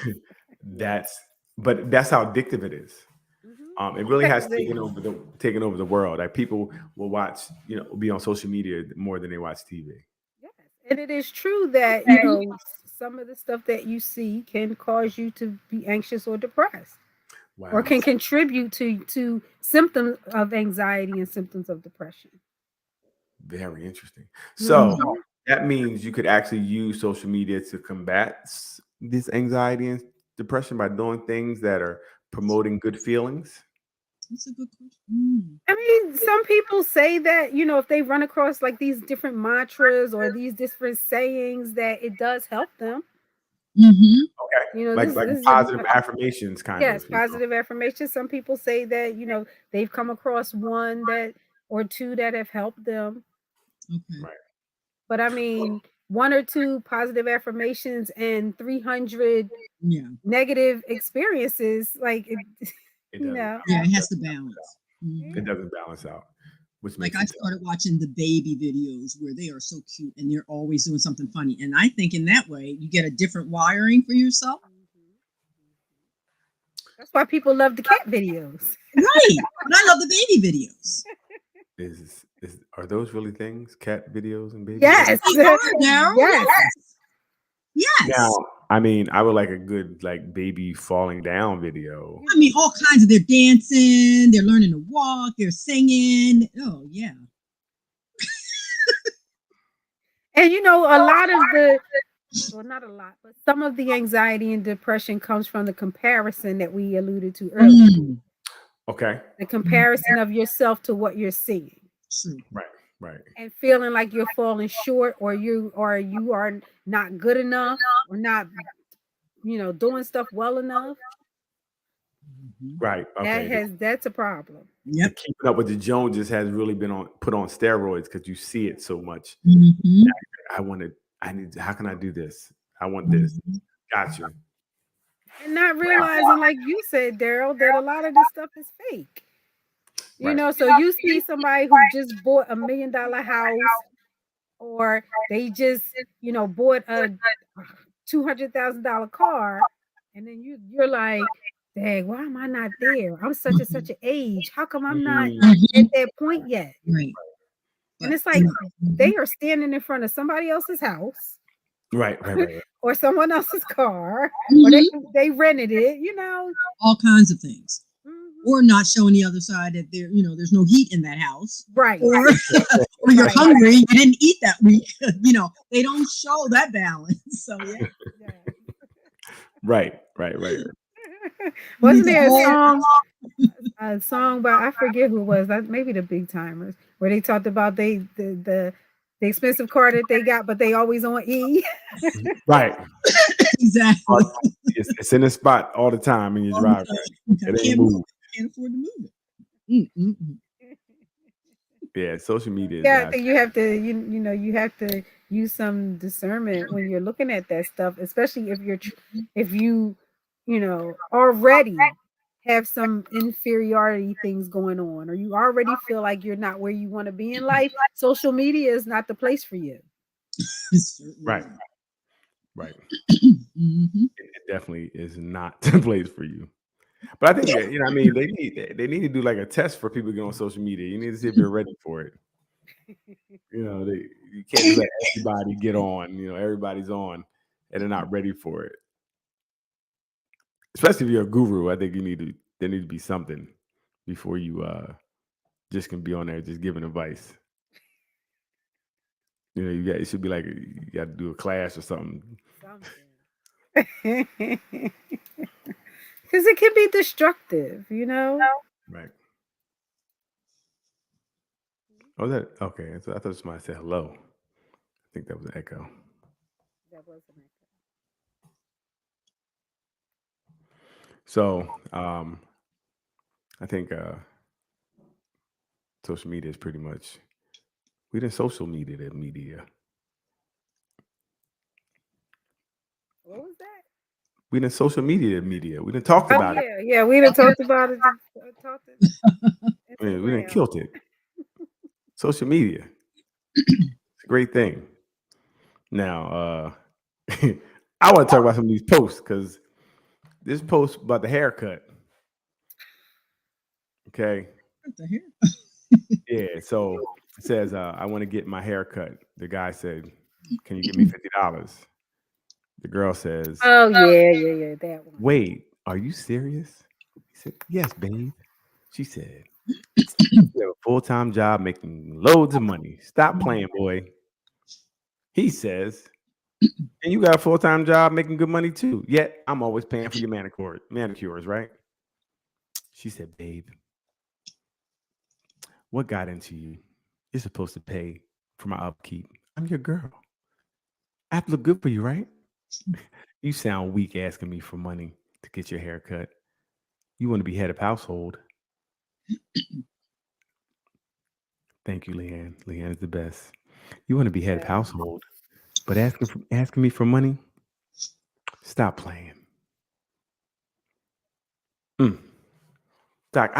That's but that's how addictive it is. Mhm. It really has They- taken over the world. Like people will watch, be on social media more than they watch TV. Yes. And it is true that, some of the stuff that you see can cause you to be anxious or depressed, or Wow, can contribute to symptoms of anxiety and symptoms of depression. very interesting. So Mhm. that means you could actually use social media to combat this anxiety and depression by doing things that are promoting good feelings. That's a good question. I mean, some people say that, if they run across like these different mantras or these different sayings, that it does help them. Mm-hmm. Okay, This like this is positive affirmations, kind yes, of. positive affirmation. Some people say that, they've come across one that or two that have helped them. Okay. Right. But I mean, one or two positive affirmations and 300 Yeah. negative experiences, like it, It you doesn't. know. Yeah, it has to It balance. Mhm. doesn't balance out, which Like makes I it tough. started watching the baby videos where they are so cute and they're always doing something funny. And I think in that way you get a different wiring for yourself. That's why people love the cat videos. Right. But I love the baby videos. Are those really things? Cat videos and baby videos? Yes. They are now. Yes. Yes. Now, Yes. I mean, I would like a good like baby falling down video. I mean, all kinds of they're dancing, they're learning to walk, they're singing. Oh yeah. And a lot of the well, not a lot, but some of the anxiety and depression comes from the comparison that we alluded to earlier. Mm, Okay. The comparison of yourself to what you're seeing, true. Right. Right. and feeling like you're falling short, or you are not good enough, or not, doing stuff well enough. Mhm. Right. Okay. That's a problem. The Yep. keeping up with the Joneses has really been put on steroids because you see it so much. Mhm. I need. How can I do this? I want this. Mhm. Got you. And not realizing, like you said, Daryl, that a lot of this stuff is fake. Right. So you see somebody who just bought $1 million house, or they just, bought a $200,000 car, and then you're like, dang, why am I not there? I'm such and such an age. How come I'm not Mm, at Mhm. that point yet? Right. And But it's like they are standing in front of somebody else's house right. Right. Right. Right. or someone else's car, or Mhm. they rented it, All kinds of things. Mhm. Or not showing the other side that there's no heat in that house. Right. Or or you're Right. hungry, you didn't eat that week. They don't show that balance. So yeah. Yeah. Right. Right. Right. You need Wasn't the there a whole song by, I forget who it was, that maybe the Big Timers, where they talked about the expensive car that they got, but they always on E. Right. exactly. It's in a spot all the time in your All the driveway. time. I It ain't can't move moved. it. Can't afford to move it. Mm-mm-mm. Yeah. Social media is Yeah, I actually think you have to you have to use some discernment when you're looking at that stuff, especially if already have some inferiority things going on, or you already feel like you're not where you want to be in life. Social media is not the place for you. It certainly right. is. Right. Mhm. It definitely is not the place for you. But I think I mean, they need to do like a test for people to get on social media. You need to see if you're ready for it. You can't just let everybody get on. Everybody's on, and they're not ready for it. Especially if you're a guru, I think there need to be something before you just can be on there just giving advice. It should be like you got to do a class or something. Something. Because it can be destructive, Right. Oh, that okay. So I thought somebody said hello. I think that was an echo. That wasn't it. So I think social media is pretty much we didn't social media the media. What was that? We didn't social media the media. We didn't talked Oh about it. yeah, we done talked about it. Talked it. I mean, we didn't Instagram. killed it. Social media. It's a great thing. Now, I want to talk about some of these posts because this post about the haircut. Okay. What the hell? Yeah. So it says, I want to get my hair cut. The guy said, can you give me $50? The girl says, Oh yeah, that one. wait, are you serious? He said, yes, babe. She said, you have a full-time job making loads of money. Stop playing, boy. He says, and you got a full-time job making good money too. Yet I'm always paying for your manicures, right? She said, babe, what got into you? You're supposed to pay for my upkeep. I'm your girl. I have to look good for you, right? You sound weak asking me for money to get your hair cut. You want to be head of household. Thank you, Leanne. Leanne is the best. You want to be head of household, but asking me for money? Stop playing. Doc,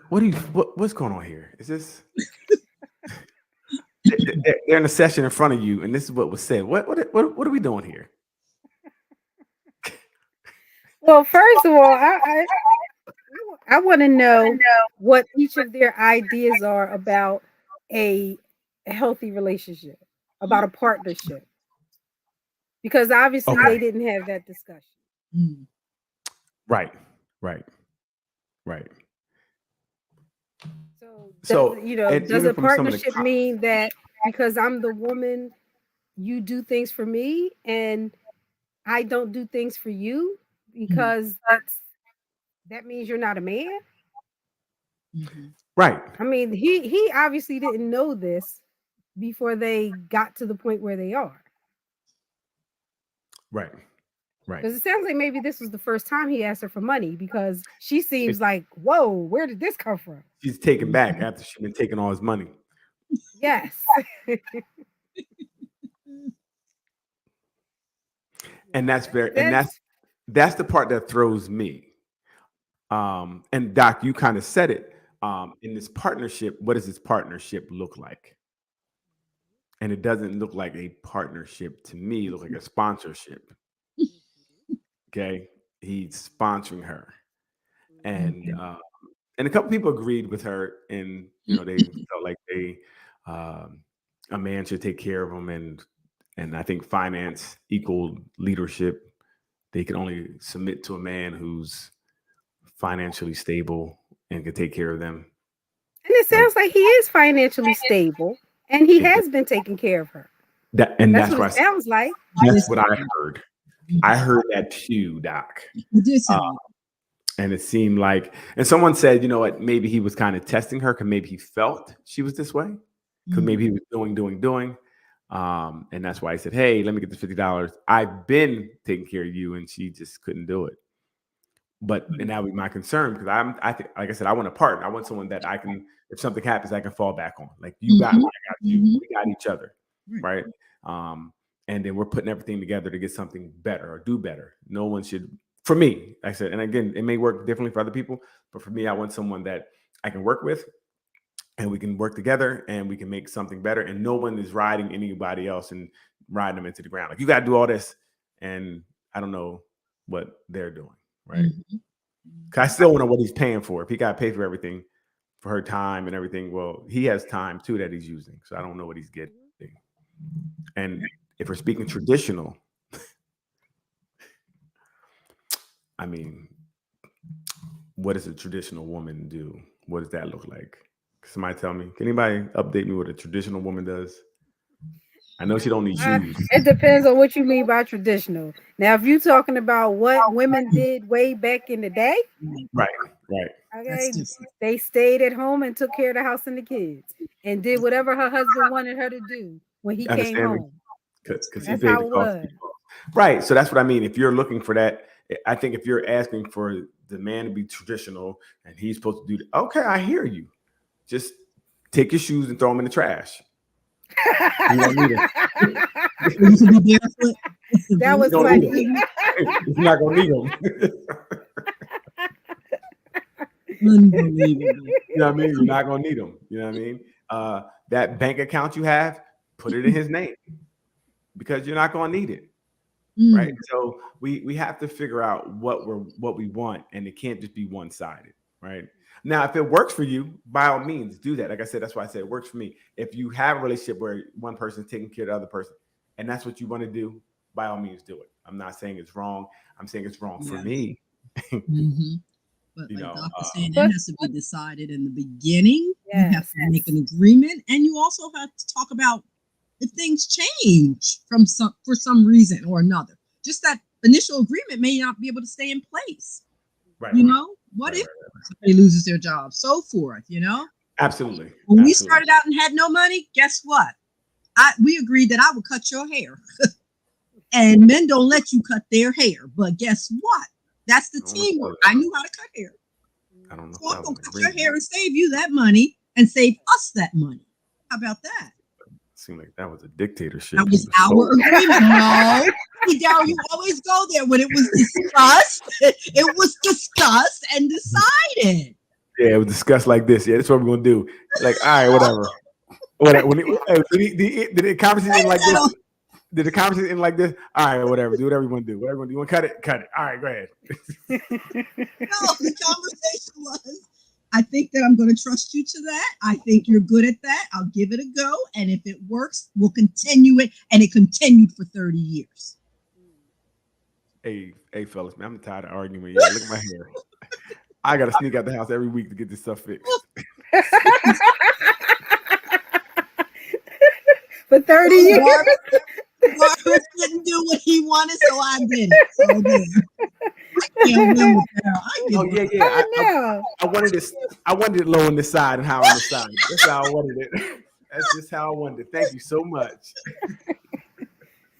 what's going on here? Is this they're in a session in front of you, and this is what was said. What are we doing here? Well, first of all, I want to know what each of their ideas are about a healthy relationship, about a partnership, because obviously Okay. they didn't have that discussion. Mm. Right. So, So, does even a from some of the partnership mean that because I'm the woman, you do things for me and I don't do things for you because that means you're not a man? Mhm. right, I mean, he obviously didn't know this before they got to the point where they are. right. Because it sounds like maybe this was the first time he asked her for money because she seems like, whoa, where did this come from? She's taken back after she's been taking all his money. Yes. And that's that's the part that throws me. And Doc, you kind of said it. In this partnership, what does this partnership look like? And it doesn't look like a partnership to me. It looks like a sponsorship. Okay, he's sponsoring her, and a couple people agreed with her, and they felt like a man should take care of them, and I think finance equal leadership. They can only submit to a man who's financially stable and can take care of them. And it sounds like he is financially stable and he has been taking care of her. That's what what it sounds like. That's what I heard. I heard that too, Doc. You did sound And it seemed like, and someone said, you know what, maybe he was kind of testing her because maybe he felt she was this way. Because maybe he was doing. And that's why he said, hey, let me get the $50. I've been taking care of you. And she just couldn't do it. But and that would be my concern because I think, like I said, I want a partner. I want someone that I can, if something happens, I can fall back on. Like you got me, I got you. We got each other, right? And then we're putting everything together to get something better or do better. No one should, for me, like I said, and again, it may work differently for other people, but for me, I want someone that I can work with, and we can work together, and we can make something better. And no one is riding anybody else and riding them into the ground. Like you got to do all this, and I don't know what they're doing. Right. Cause I still want to know what he's paying for. If he got to pay for everything, for her time and everything, well, he has time too that he's using. So I don't know what he's getting. And if we're speaking traditional, I mean, what does a traditional woman do? What does that look like? Somebody tell me. Can anybody update me what a traditional woman does? I know she don't need shoes. It depends on what you mean by traditional. Now, if you're talking about what women did way back in the day, right. Okay, they stayed at home and took care of the house and the kids, and did whatever her husband wanted her to do when he came home. Because he That's paid how the it cost. was. Right. So that's what I mean. If you're looking for that, I think if you're asking for the man to be traditional, and he's supposed to do that. Okay, I hear you. Just take your shoes and throw them in the trash. You don't need them. You should be barefoot. That was You don't funny. need You're not gonna need them. Unbelievable. You know what I mean? You're not gonna need them. You know what I mean? That bank account you have, put it in his name because you're not gonna need it. Right. So we have to figure out what we want, and it can't just be one-sided. Right. Now, if it works for you, by all means, do that. Like I said, that's why I said it works for me. If you have a relationship where one person's taking care of the other person, and that's what you want to do, by all means, do it. I'm not saying it's wrong. I'm saying it's wrong for me. But You like know, Dr. saying, that has to be decided in the beginning. Yes, You have to make an agreement, and you also have to talk about if things change for some reason or another. Just that initial agreement may not be able to stay in place. Right. You know, what if somebody loses their job, so forth, you know? Absolutely. When we started out and had no money, guess what? We agreed that I would cut your hair. And men don't let you cut their hair. But guess what? That's the teamwork. I knew how to cut hair. I don't know. So I'm going to cut your hair and save you that money and save us that money. How about that? Seemed like that was a dictatorship. That was our agreement. No. See, Daryl, you always go there when it was discussed. It was discussed and decided. Yeah, it was discussed like this. Yeah, that's what we're gonna do. Like, all right, whatever. Did the conversation end like this? Did the conversation end like this? All right, whatever. Do whatever you want to do. Whatever you want to do. You want to cut it? Cut it. All right, go ahead. No, the conversation was, I think that I'm going to trust you to that. I think you're good at that. I'll give it a go. And if it works, we'll continue it. And it continued for 30 years. Hey, fellas, man, I'm tired of arguing with you. Look at my hair. I got to sneak out the house every week to get this stuff fixed. For 30 years. Marcus didn't do what he wanted, so I did it. So there. I can't win with that. Yeah. I wanted it low on the side and high on the side. That's how I wanted it. That's just how I wanted it. Thank you so much.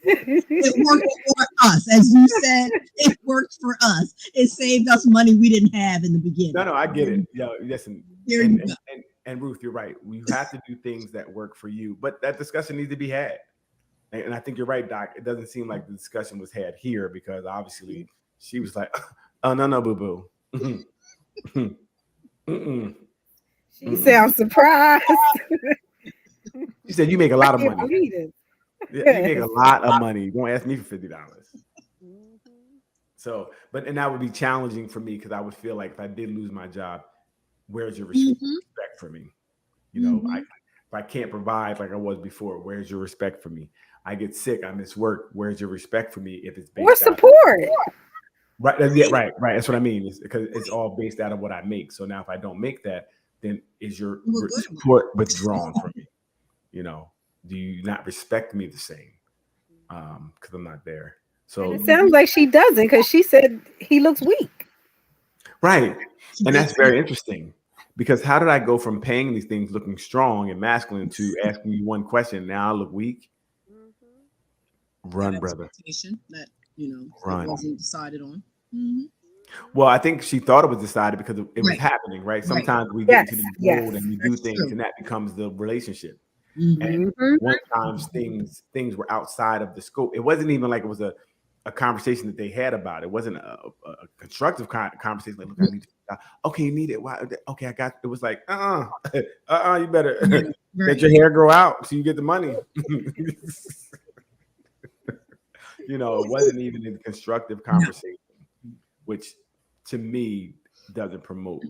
It worked for us, as you said. It worked for us. It saved us money we didn't have in the beginning. No, I get it. Yo, listen. And Ruth, you're right. We have to do things that work for you, but that discussion needs to be had. And I think you're right, Doc. It doesn't seem like the discussion was had here because obviously she was like, "Oh no, boo boo." She sounds surprised. She said, "You make a lot of money. You make a lot of money. You won't ask me for $50." So, and that would be challenging for me because I would feel like if I did lose my job, where's your respect for me? You know, if I can't provide like I was before, where's your respect for me? I get sick, I miss work. Where's your respect for me if it's based or support? Right. Yeah, right. That's what I mean. It's because it's all based out of what I make. So now if I don't make that, then is your support withdrawn from me? You know, do you not respect me the same? Because I'm not there. So And it sounds like she doesn't because she said he looks weak. Right. And that's very interesting. Because how did I go from paying these things looking strong and masculine to asking you one question? Now I look weak. Run, brother. That, you know, Run. wasn't decided on. Well, I think she thought it was decided because it was happening, right? Sometimes we get into this mode and we do things and that becomes the relationship. And one times things were outside of the scope. It wasn't even like it was a conversation that they had about it. It wasn't a constructive conversation. Like, look, I need to, okay, you need it. Why? Okay, I got it. Was like, you better let your hair grow out so you get the money. You know, it wasn't even a constructive conversation, which to me doesn't promote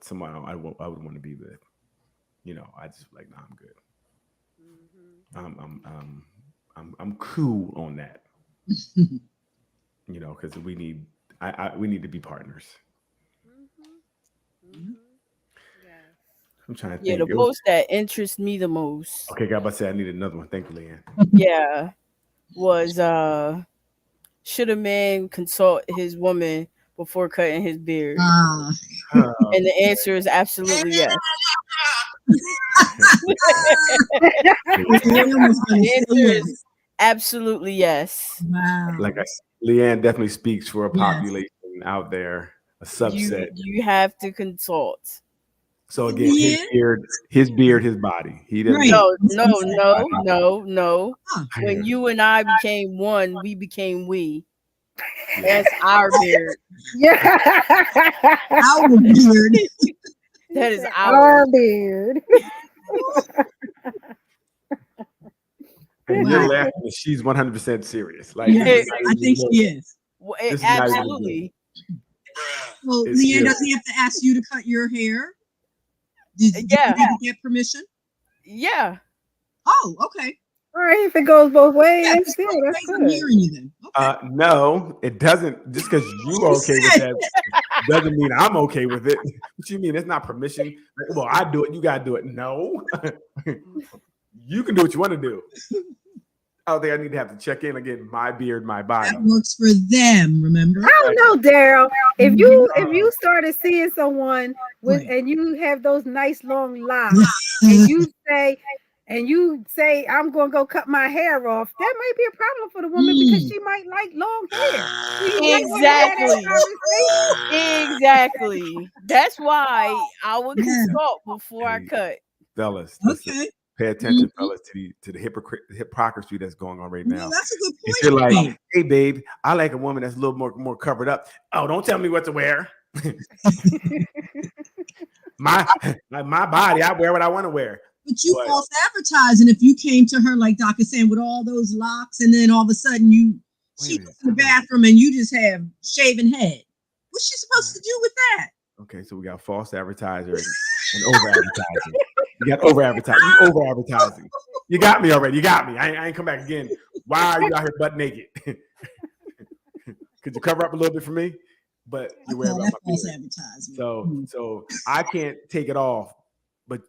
someone I would want to be with. You know, I just like, no, I'm good. I'm cool on that. You know, because we need to be partners. I'm trying to think. Yeah, the post that interests me the most. Okay, got about to say I need another one. Thank you, Leanne. Yeah, was should a man consult his woman before cutting his beard? And the answer is absolutely yes. The answer is absolutely yes. Wow. Like Leanne definitely speaks for a population out there subset. You have to consult. So again, his beard, his body. He doesn't. Right. No. Huh. When you and I became one, we became we. That's our beard. Yeah. Our beard. That is Our ours. beard. And you're Wow. laughing, and she's 100% serious. Like, Yes, this is not I even think a she joke. is. Well, This is not even a joke. absolutely. Well, It's Leanne, serious. does he have to ask you to cut your hair? Did Yeah. you get permission? Yeah. Oh, okay. All right, if it goes both ways, Yeah, yeah, that's I'm good. hearing you then. Okay. No, it doesn't. Just because you are okay with that doesn't mean I'm okay with it. What you mean? It's not permission. Like, well, I do it. You gotta do it. No, you can do what you want to do. I don't think I need to have to check in again. My beard, my body. That works for them, remember? I don't know, Daryl. If you started seeing someone with Right. and you have those nice long locks, and you say I'm gonna go cut my hair off, that might be a problem for the woman because she might like long hair. So you might wanna have that conversation. Exactly. That's why I would Yeah. consult before I Hey. cut. Fellas, listen, Okay. pay attention, Mhm. fellas, to the hypocrisy that's going on right No, now. that's a good If point. you're you like, made. hey, babe, I like a woman that's a little more covered up. Oh, don't tell me what to wear. my body, I wear what I want to wear. But you But- false advertising if you came to her, like Doc is saying, with all those locks, and then all of a sudden Wait a she minute, goes in the time out. bathroom and you just have shaven head. What's she supposed to do with that? Okay, so we got false advertiser and over advertising. You got over advertising. You over advertising. You got me already. You got me. I ain't come back again. Why are you out here butt naked? Could you cover up a little bit for me? But I you wear call around that my false beard. advertisement. So Mhm. so I can't take it off. But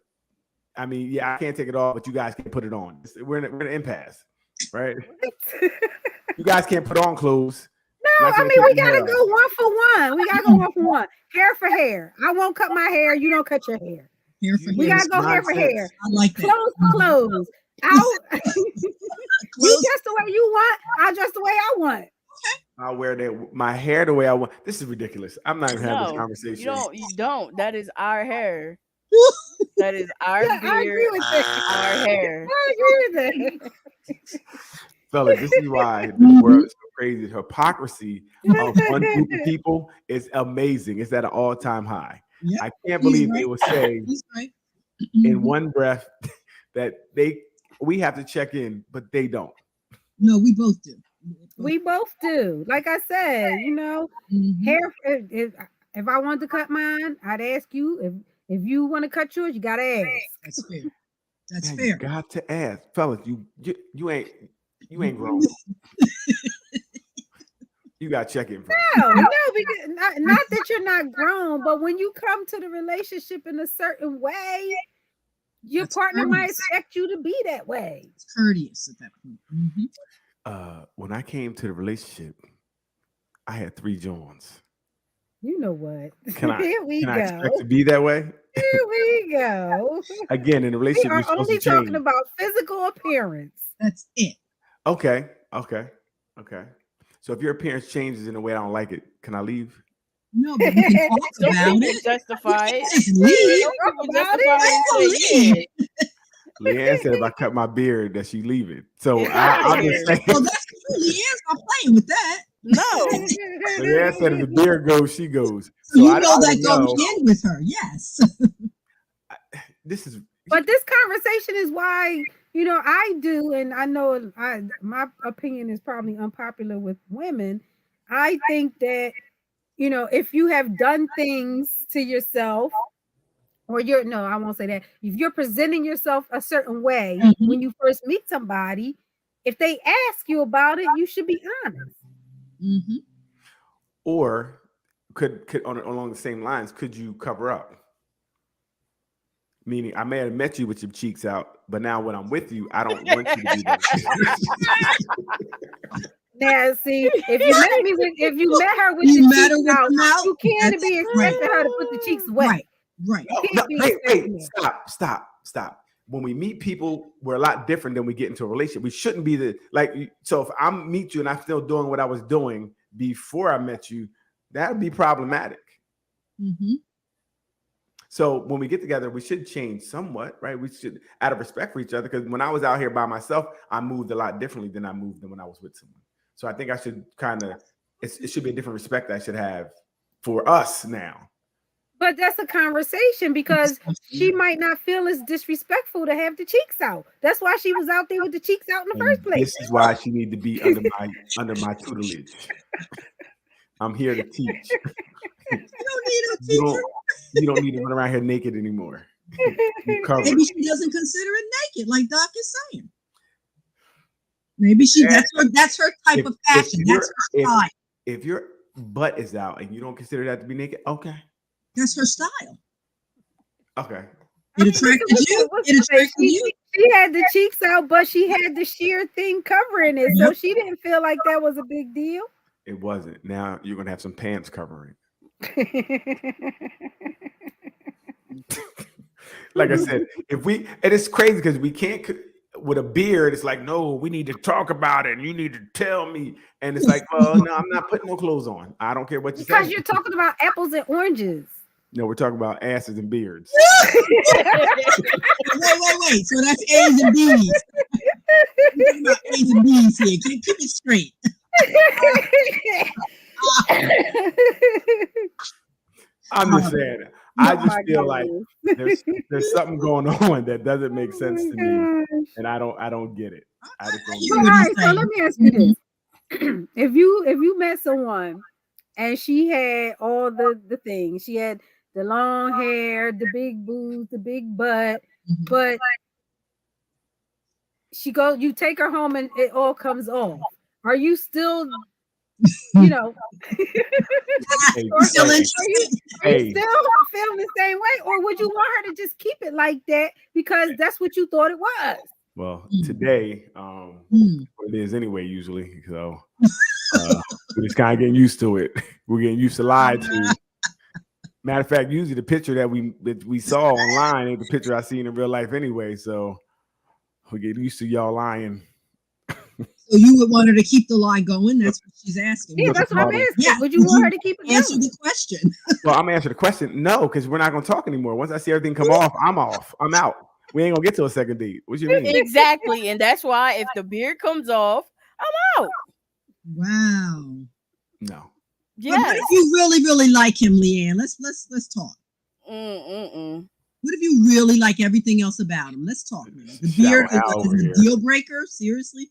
I mean, yeah, I can't take it off, but you guys can put it on. We're in an impasse, right? You guys can't put on clothes. No, Not I gonna mean cut we your gotta hair go one for one. We gotta go one for one. Hair for hair. I won't cut my hair. You don't cut your hair. Hair for We hair. gotta go hair for Nonsense. hair. I like that. Clothes for clothes. You Clothes- dress the way you want. I dress the way I want. I'll wear my hair the way I want. This is ridiculous. I'm not even having this No, conversation. you don't. That is our hair. That is our Yeah, I agree beard, with that. our hair. I agree with that. Fellas, this is why the world is so crazy. The hypocrisy of one group of people is amazing. It's at an all-time high. Yep, I can't he's believe right. they will say He's right. in one breath that we have to check in, but they don't. No, we both do. We both do. Like I said, Mhm. hair. If I wanted to cut mine, I'd ask you. If you want to cut yours, you gotta ask. That's fair. That's Man, fair. you got to ask, fellas. You ain't grown. You got to check in first. No, because not that you're not grown, but when you come to the relationship in a certain way, your That's partner might courteous. expect you to be that way. It's courteous at that point. Mhm. When I came to the relationship, I had 3 Johns. You know what? Can I Here we can I expect go. to be that way? Here we go. Again, in a We relationship, are you're supposed only to change. talking about physical appearance. That's it. Okay. So if your appearance changes in a way I don't like it, can I leave? No, but we can talk Some about people it. justify it. Just leave. Some people about justify it. and say, yeah. Leanne said if I cut my beard that she leave it. So I'm just saying. Well, that's true. Leanne's not playing with that. No. Leanne said if the beard goes, she goes. So you I know already that going in with her. Yes. This is But this conversation is why, I do, and I know my opinion is probably unpopular with women. I think that, if you have done things to yourself, or I won't say that. If you're presenting yourself a certain way Mhm. when you first meet somebody, if they ask you about it, you should be honest. Mhm. or could along the same lines, could you cover up? Meaning I may have met you with your cheeks out, but now when I'm with you, I don't want you to be there. Now, see, if you met her with You your met her cheeks with out, them out? you can't That's be right. expecting her to put the cheeks away. Right. Right. No, Can't be wait, expecting it. stop. When we meet people, we're a lot different than we get into a relationship. We shouldn't be so if I meet you and I'm still doing what I was doing before I met you, that would be problematic. Mm-hmm. So when we get together, we should change somewhat, right? We should, out of respect for each other, because when I was out here by myself, I moved a lot differently than I moved than when I was with someone. So I think I should it should be a different respect I should have for us now. But that's a conversation because she might not feel it's disrespectful to have the cheeks out. That's why she was out there with the cheeks out in the first place. This is why she need to be under my tutelage. I'm here to teach. You don't need a teacher. You don't need to run around here naked anymore. Maybe she doesn't consider it naked, like Doc is saying. Maybe that's her type of fashion. That's her style. If your butt is out and you don't consider that to be naked, okay. That's her style. Okay. It attracted you. It attracted you. She had the cheeks out, but she had the sheer thing covering it, so she didn't feel like that was a big deal. It wasn't. Now you're gonna have some pants covering. Like I said, and it's crazy because we can't with a beard. It's like, no, we need to talk about it, and you need to tell me. And it's like, well, no, I'm not putting no clothes on. I don't care what you say. Because you're talking about apples and oranges. No, we're talking about asses and beards. Wait. So that's A's and B's. We're talking about A's and B's here. Keep it straight. I'm just saying. I just feel like there's something going on that doesn't make sense to me, and I don't get it. I just don't get it. All right, so let me ask you this: if you met someone and she had all the things, she had the long hair, the big boobs, the big butt, but you take her home and it all comes off. Are you still, you know, are you still feeling the same way, or would you want her to just keep it like that because that's what you thought it was? Well, today, it is anyway, usually. So we're just kind of getting used to it. We're getting used to lied to. Matter of fact, usually the picture that we saw online ain't the picture I seen in real life anyway. So we get used to y'all lying. So you would want her to keep the lie going? That's what she's asking. Yeah, that's what I'm asking. Yeah. Would you want her to keep it going? Answer the question. Well, I'm answering the question. No, because we're not going to talk anymore. Once I see everything come off, I'm off. I'm out. We ain't gonna get to a second date. What you mean? Exactly, and that's why if the beard comes off, I'm out. Wow. No. Yeah. What if you really, really like him, Leanne? Let's talk. What if you really like everything else about him? Let's talk. The beard is a deal breaker. Seriously?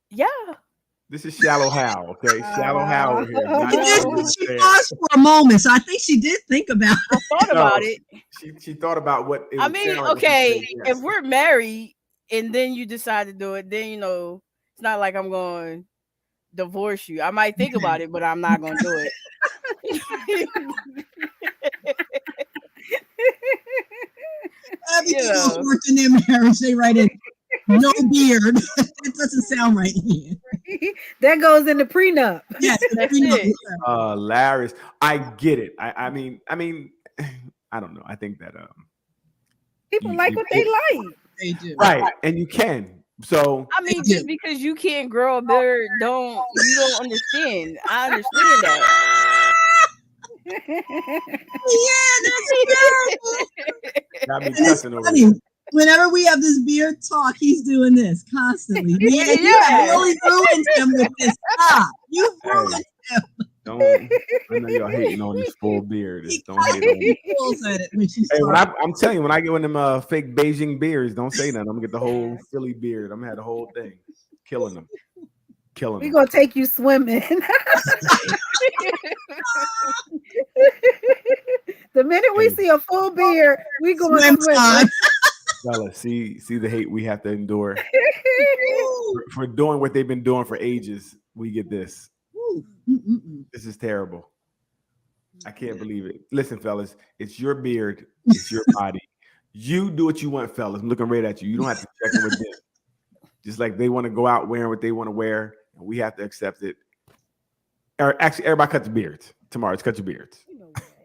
Yeah. This is shallow Hal, okay? Shallow Hal over here. She paused for a moment, so I think she did think about it. I thought about it. She thought about what it I mean, okay, if we're married and then you decide to do it, then, you know, it's not like I'm going to divorce you. I might think about it, but I'm not going to do it. Everything else worked in their marriage. They write in no beard. That doesn't sound right here. That goes in the prenup. Yes, that's it. Larry, I get it. I mean, I don't know. I think that people like what they like. They do. Right, and you can. So I mean, just because you can't grow a beard, you don't understand. I understand that. Yeah, that's terrible. Got me cussing over there. Whenever we have this beard talk, he's doing this constantly. You have really ruined him with this. Stop. You've ruined him. I know y'all hating on this full beard. Don't hate on me. I'm telling you, when I get one of them fake Beijing beards, don't say nothing. I'm gonna get the whole Philly beard. I'm gonna have the whole thing. Killing them. We're gonna take you swimming. The minute we see a full beard, we going to swim. Fellas, see the hate we have to endure for doing what they've been doing for ages. We get this. This is terrible. I can't believe it. Listen, fellas, it's your beard, it's your body. You do what you want, fellas. I'm looking right at you. You don't have to check in with them. Just like they want to go out wearing what they want to wear, and we have to accept it. Or actually, everybody cut the beards tomorrow. Let's cut your beards.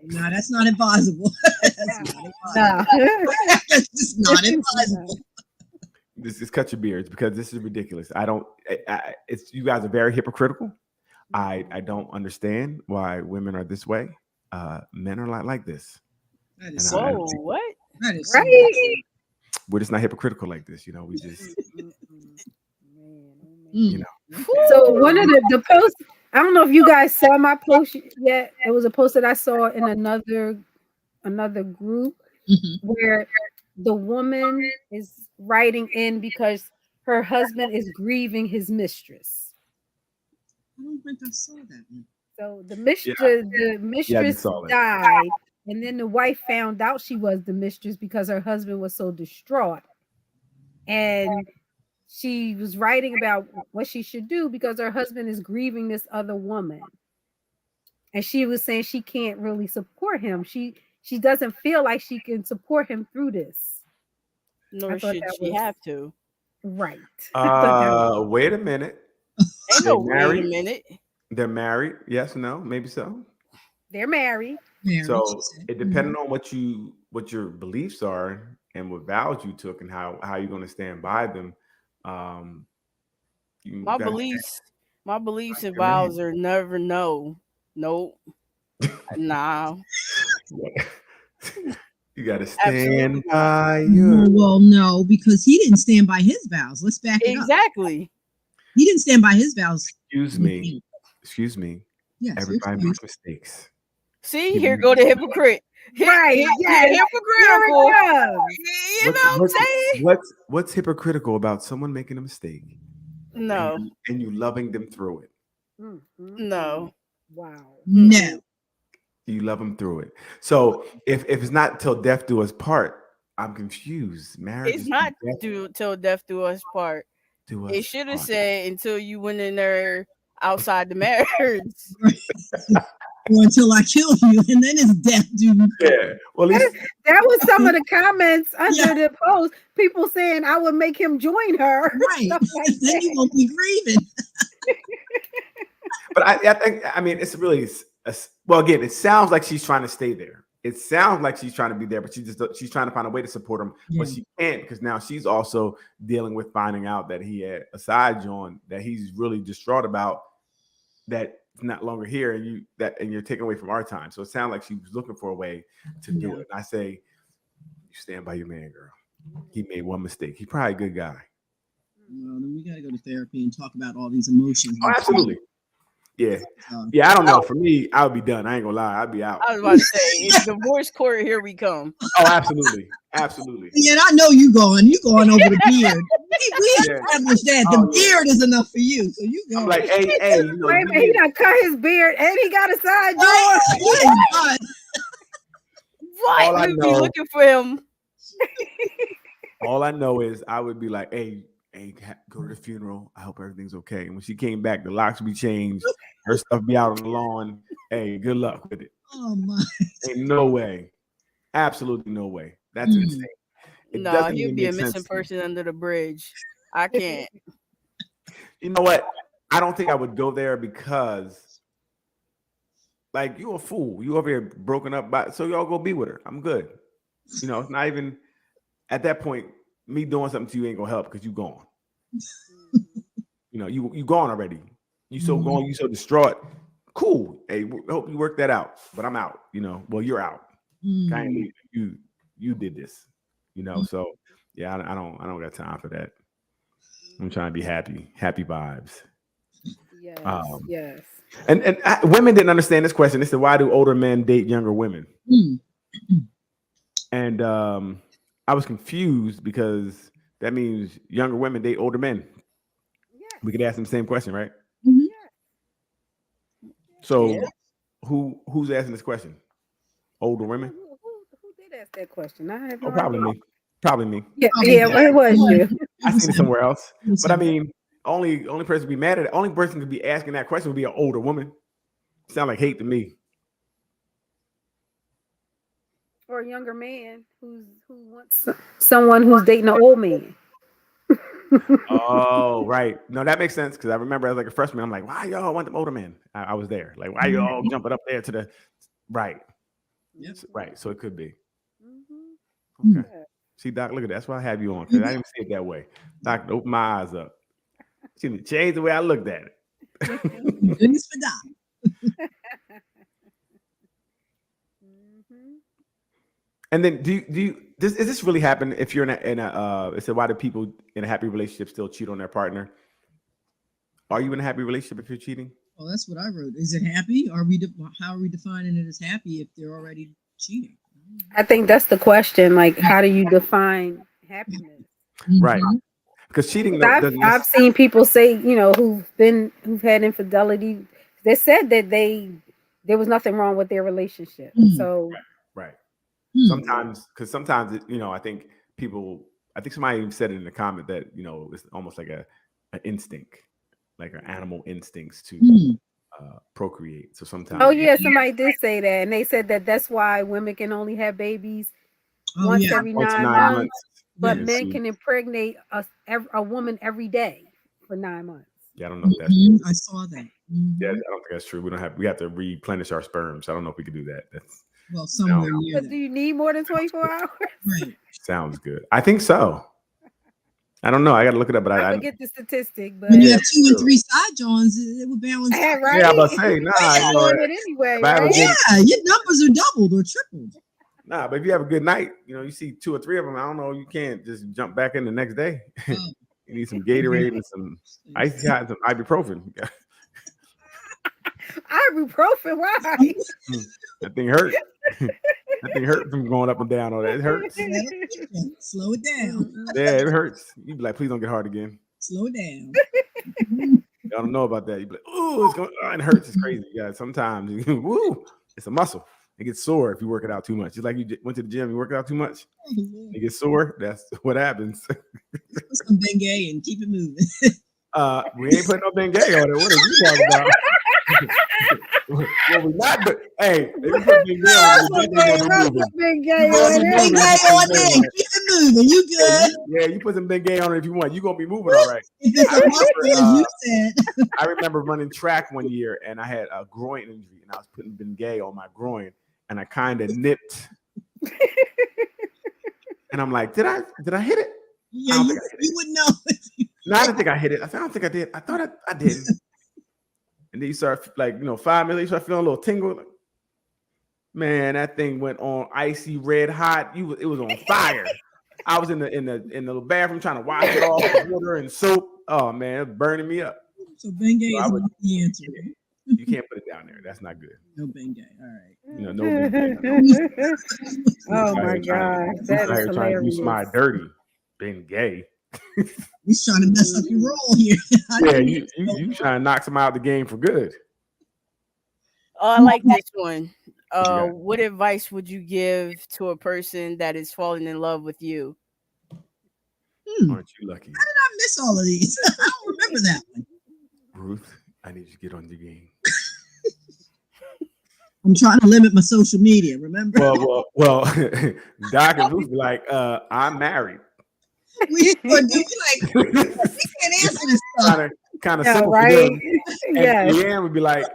No, that's not advisable. That's just not advisable. This is cut your beards because this is ridiculous. It's you guys are very hypocritical. I don't understand why women are this way. Men are not like this. That And is so, I Whoa, think what? that is so Right? we're just not hypocritical like this. We just, Man, oh man. Mm. you know. Okay. So one of the posts, I don't know if you guys saw my post yet. It was a post that I saw in another group Mhm. where the woman is writing in because her husband is grieving his mistress. I don't think I saw that one. So the Yeah. mistress saw it. died, and then the wife found out she was the mistress because her husband was so distraught. And she was writing about what she should do because her husband is grieving this other woman. And she was saying she can't really support him. She doesn't feel like she can support him through this. I Nor thought should that she was have to. right. I thought that was Wait a minute. Ain't They no wait a married? minute. They're married. Yes, no, maybe so. they're married. Marriage, So she said. it depending on what your beliefs are and what vows you took and how you're going to stand by them. You My gotta beliefs and your man. vows are never no. Nope. Nah. You got to Absolutely stand not. by No, your. well, no, because he didn't stand by his vows. Let's back it up. Exactly. He didn't stand by his vows. Excuse me. Excuse me. Yes, you're Everybody excused. makes mistakes. See, You here know- go the hypocrite. Right, He yes. Here hypocritical. it comes. You know what I'm saying? What's hypocritical about someone making a mistake No, and you loving them through it? Mm, mm, no. Wow. No. You love them through it. So if it's not till death do us part, I'm confused. Marriage It's is not death till death do us part. do us It should have part. said until you went in there outside the marriage. Or until I kill you, and then it's death due. Yeah. Well, at least That was some of the comments under Yeah. the post. People saying I would make him join her. Right. Stuff like Then that. you won't be grieving. but I think it's really well, again, it sounds like she's trying to stay there. It sounds like she's trying to be there, but she's trying to find a way to support him, Yeah. but she can't because now she's also dealing with finding out that he had a side joint that he's really distraught about that it's not longer here, and you're taking away from our time. So it sounds like she was looking for a way to do Yeah. it. And I say, you stand by your man, girl. He made one mistake. He's probably a good guy. Well, then we got to go to therapy and talk about all these emotions. Oh, absolutely. Yeah. Uh, Yeah, I don't know. For me, I would be done. I ain't gonna lie. I'd be out. I was about to say, it's divorce court. Here we come. Oh, absolutely. Absolutely. Yeah, I know you going. You going over the beard. We Yeah. established that Oh, the yeah. beard is enough for you. So you go. I'm like, hey, Wait a minute, he done cut his beard and he got a side joint. Right. What? All I We be know- looking for him. all I know is I would be like, hey, go to the funeral. I hope everything's okay. And when she came back, the locks would be changed. Her stuff be out on the lawn. Hey, good luck with it. Oh my. Ain't no way. Absolutely no way. That's Mm. insane. It No, doesn't he'd even be a make sense missing to me. person under the bridge. I can't. You know what? I don't think I would go there because, like, you a fool. You over here broken up by, so y'all go be with her. I'm good. It's not even at that point. Me doing something to you ain't gonna help because you gone. You gone already. You so Mhm. gone. You so distraught. Cool. Hey, hope you work that out. But I'm out. Well, you're out. I ain't Mm. leaving. You did this. So yeah, I don't got time for that. I'm trying to be happy vibes. Yes, Um, yes. And women didn't understand this question. They said, "Why do older men date younger women?" Mm. And I was confused because that means younger women date older men. Yes. We could ask them the same question, right? Mhm. So Yeah. who's asking this question? Older women? Who did ask that question? I have no Oh, probably idea. me. Probably me. Yeah, Probably yeah, me. it was you. I seen it somewhere else. But I mean, only person to be mad at it, only person to be asking that question would be an older woman. Sound like hate to me. Or a younger man who wants someone who's dating an old man. Oh, right. No, that makes sense because I remember as like a freshman, I'm like, why y'all want them older men? I was there. Like, why y'all jumping up there to the right? Yep. Right. So it could be. Mhm. Okay. See, Doc, look at that. That's why I have you on because I didn't see it that way. Doc, open my eyes up. See, change the way I looked at it. Goodness for Doc. Mhm. And then do you is this really happen if you're in a it said why do people in a happy relationship still cheat on their partner? Are you in a happy relationship if you're cheating? Well, that's what I wrote. Is it happy? How are we defining it as happy if they're already cheating? I think that's the question. Like, how do you define happiness? Right. Mhm. Because cheating 'Cause doesn't I've seen people say, who've had infidelity. They said that there was nothing wrong with their relationship. Mm. So right. Hmm. Sometimes I think somebody even said it in the comment that it's almost like an instinct, like an animal instincts to Hmm. procreate. So sometimes oh yeah, somebody did say that, and they said that that's why women can only have babies Oh once yeah. every once 9 9 months, months. but Yeah, men see. can impregnate a woman every day for 9 months. Yeah, I don't know if that's Mhm. I saw that. Mhm. yeah, I don't think that's true. We have to replenish our sperms. I don't know if we could do that. That's Well, somewhere near But do that. you need more than 24 hours? Right. sounds good. I think so. I don't know. I got to look it up, but I I forget the statistic, but When you Yeah, have 2 and true. 3 side Johns, it would balance yeah, out. right. yeah, I'm about to say nah. You're doing it anyway, if I have a right? good Yeah, your numbers are doubled or tripled. nah, but if you have a good night, you see 2 or 3 of them. I don't know. You can't just jump back in the next day. Oh. You need some Gatorade and some ice hot and some ibuprofen. Ibuprofen, why? That thing hurt. That thing hurt from going up and down. All that it hurts. Slow it down. Yeah, it hurts. You be like, please don't get hard again. Slow it down. Y'all don't know about that. You be like, ooh, it's going. Oh, it hurts. It's crazy. Yeah, sometimes woo, it's a muscle. It gets sore if you work it out too much. It's like you went to the gym, you work it out too much. Oh, Lord. It gets sore. That's what happens. Put some Bengay and keep it moving. We ain't putting no Bengay on it. What are you talking about? Well, we not. But hey, if you put Bengay on it, Put Bengay gonna be moving. Bengay on there. Keep it moving. You good? Yeah, you put some Bengay on it if you want. You gonna be moving all right. If it's a muscle, as you said. I remember running track one year and I had a groin injury and I was putting Bengay on my groin and I kind of nipped. And I'm like, did I hit it? Yeah, don't think I you would know. No, I didn't think I hit it. I don't think I did. I thought I did. And then you start 5 minutes, you start feeling a little tingle. Like, man, that thing went on icy red hot. It was on fire. I was in the little bathroom trying to wash it off with water and soap. Oh man, it's burning me up. So Bengay is not the answer. You can't put it down there. That's not good. No Bengay. All right. No Bengay. Oh my God, that is trying to do hilarious. my dirty. Bengay. He's trying to mess up your role here. Yeah, you trying to knock somebody out the game for good. Oh, I like this one. got? What advice would you give to a person that is falling in love with you? Aren't you lucky? How did I miss all of these? I don't remember that one. Ruth, I need you to get on the game. I'm trying to limit my social media, remember? Well, Doc and Ruth be like, I'm married. We sure do. We can't answer this stuff. Kind of Yeah, simple right? for them. And Yes. Leanne would be like,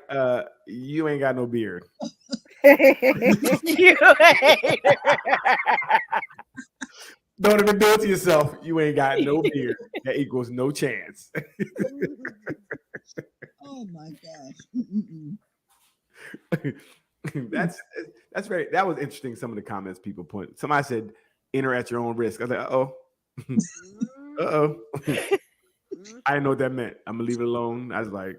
you ain't got no beard. Don't even do it to yourself. You ain't got no beard. That equals no chance. Oh my gosh. That was interesting. Some of the comments people put. Somebody said, enter at your own risk. I was like, uh-oh. I didn't know what that meant. I'm gonna leave it alone. I was like,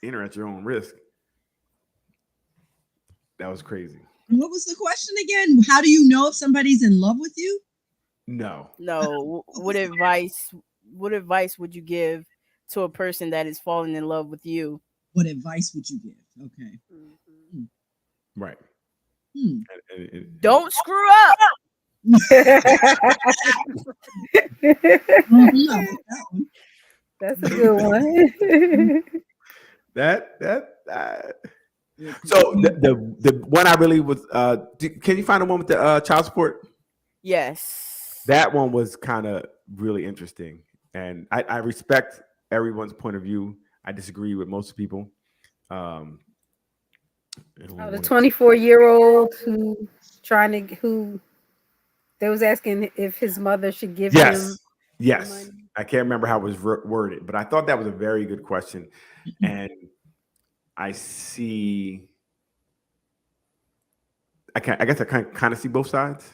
enter at your own risk. That was crazy. What was the question again? How do you know if somebody's in love with you? No. What advice would you give to a person that is falling in love with you? What advice would you give? Okay. Right. Don't screw up. That's a good one. So the one I really was can you find the one with the child support? Yes. That one was kind of really interesting, and I respect everyone's point of view. I disagree with most people. The 24-year-old who they was asking if his mother should give him. Yes. I can't remember how it was worded, but I thought that was a very good question. And I see, I guess I kind of see both sides.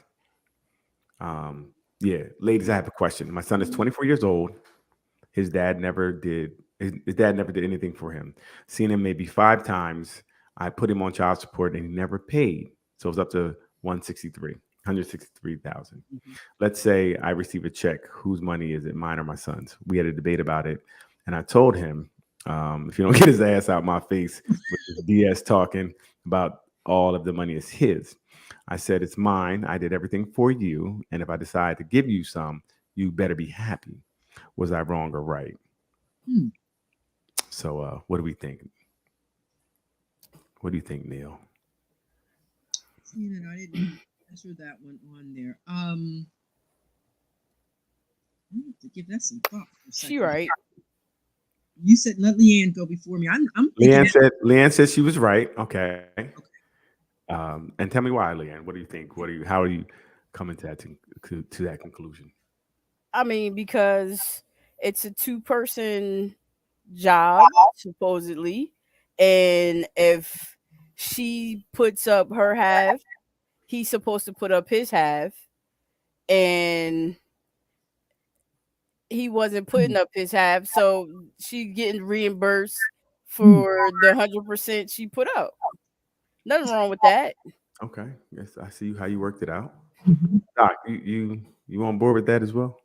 Yeah, ladies, I have a question. My son is 24 years old. His dad never did. His dad never did anything for him. Seen him maybe 5 times. I put him on child support and he never paid. So it was up to 163,000. Let's say I receive a check. Whose money is it, mine or my son's? We had a debate about it, and I told him, if you don't get his ass out my face with this BS talking about all of the money is his. I said, it's mine. I did everything for you, and if I decide to give you some, you better be happy. Was I wrong or right? So what do we think? What do you think, Neil? You know, I didn't answer that one on there. I have to give that some thought for a second. She right. You said let Leanne go before me. I'm Leanne said she was right. Okay. And tell me why, Leanne. What do you think? How are you coming to that conclusion? I mean, because it's a 2-person job, supposedly. And if she puts up her half, he's supposed to put up his half. And he wasn't putting up his half, so she getting reimbursed for the 100% she put up. Nothing wrong with that. Okay. Yes, I see how you worked it out. Doc, you on board with that as well?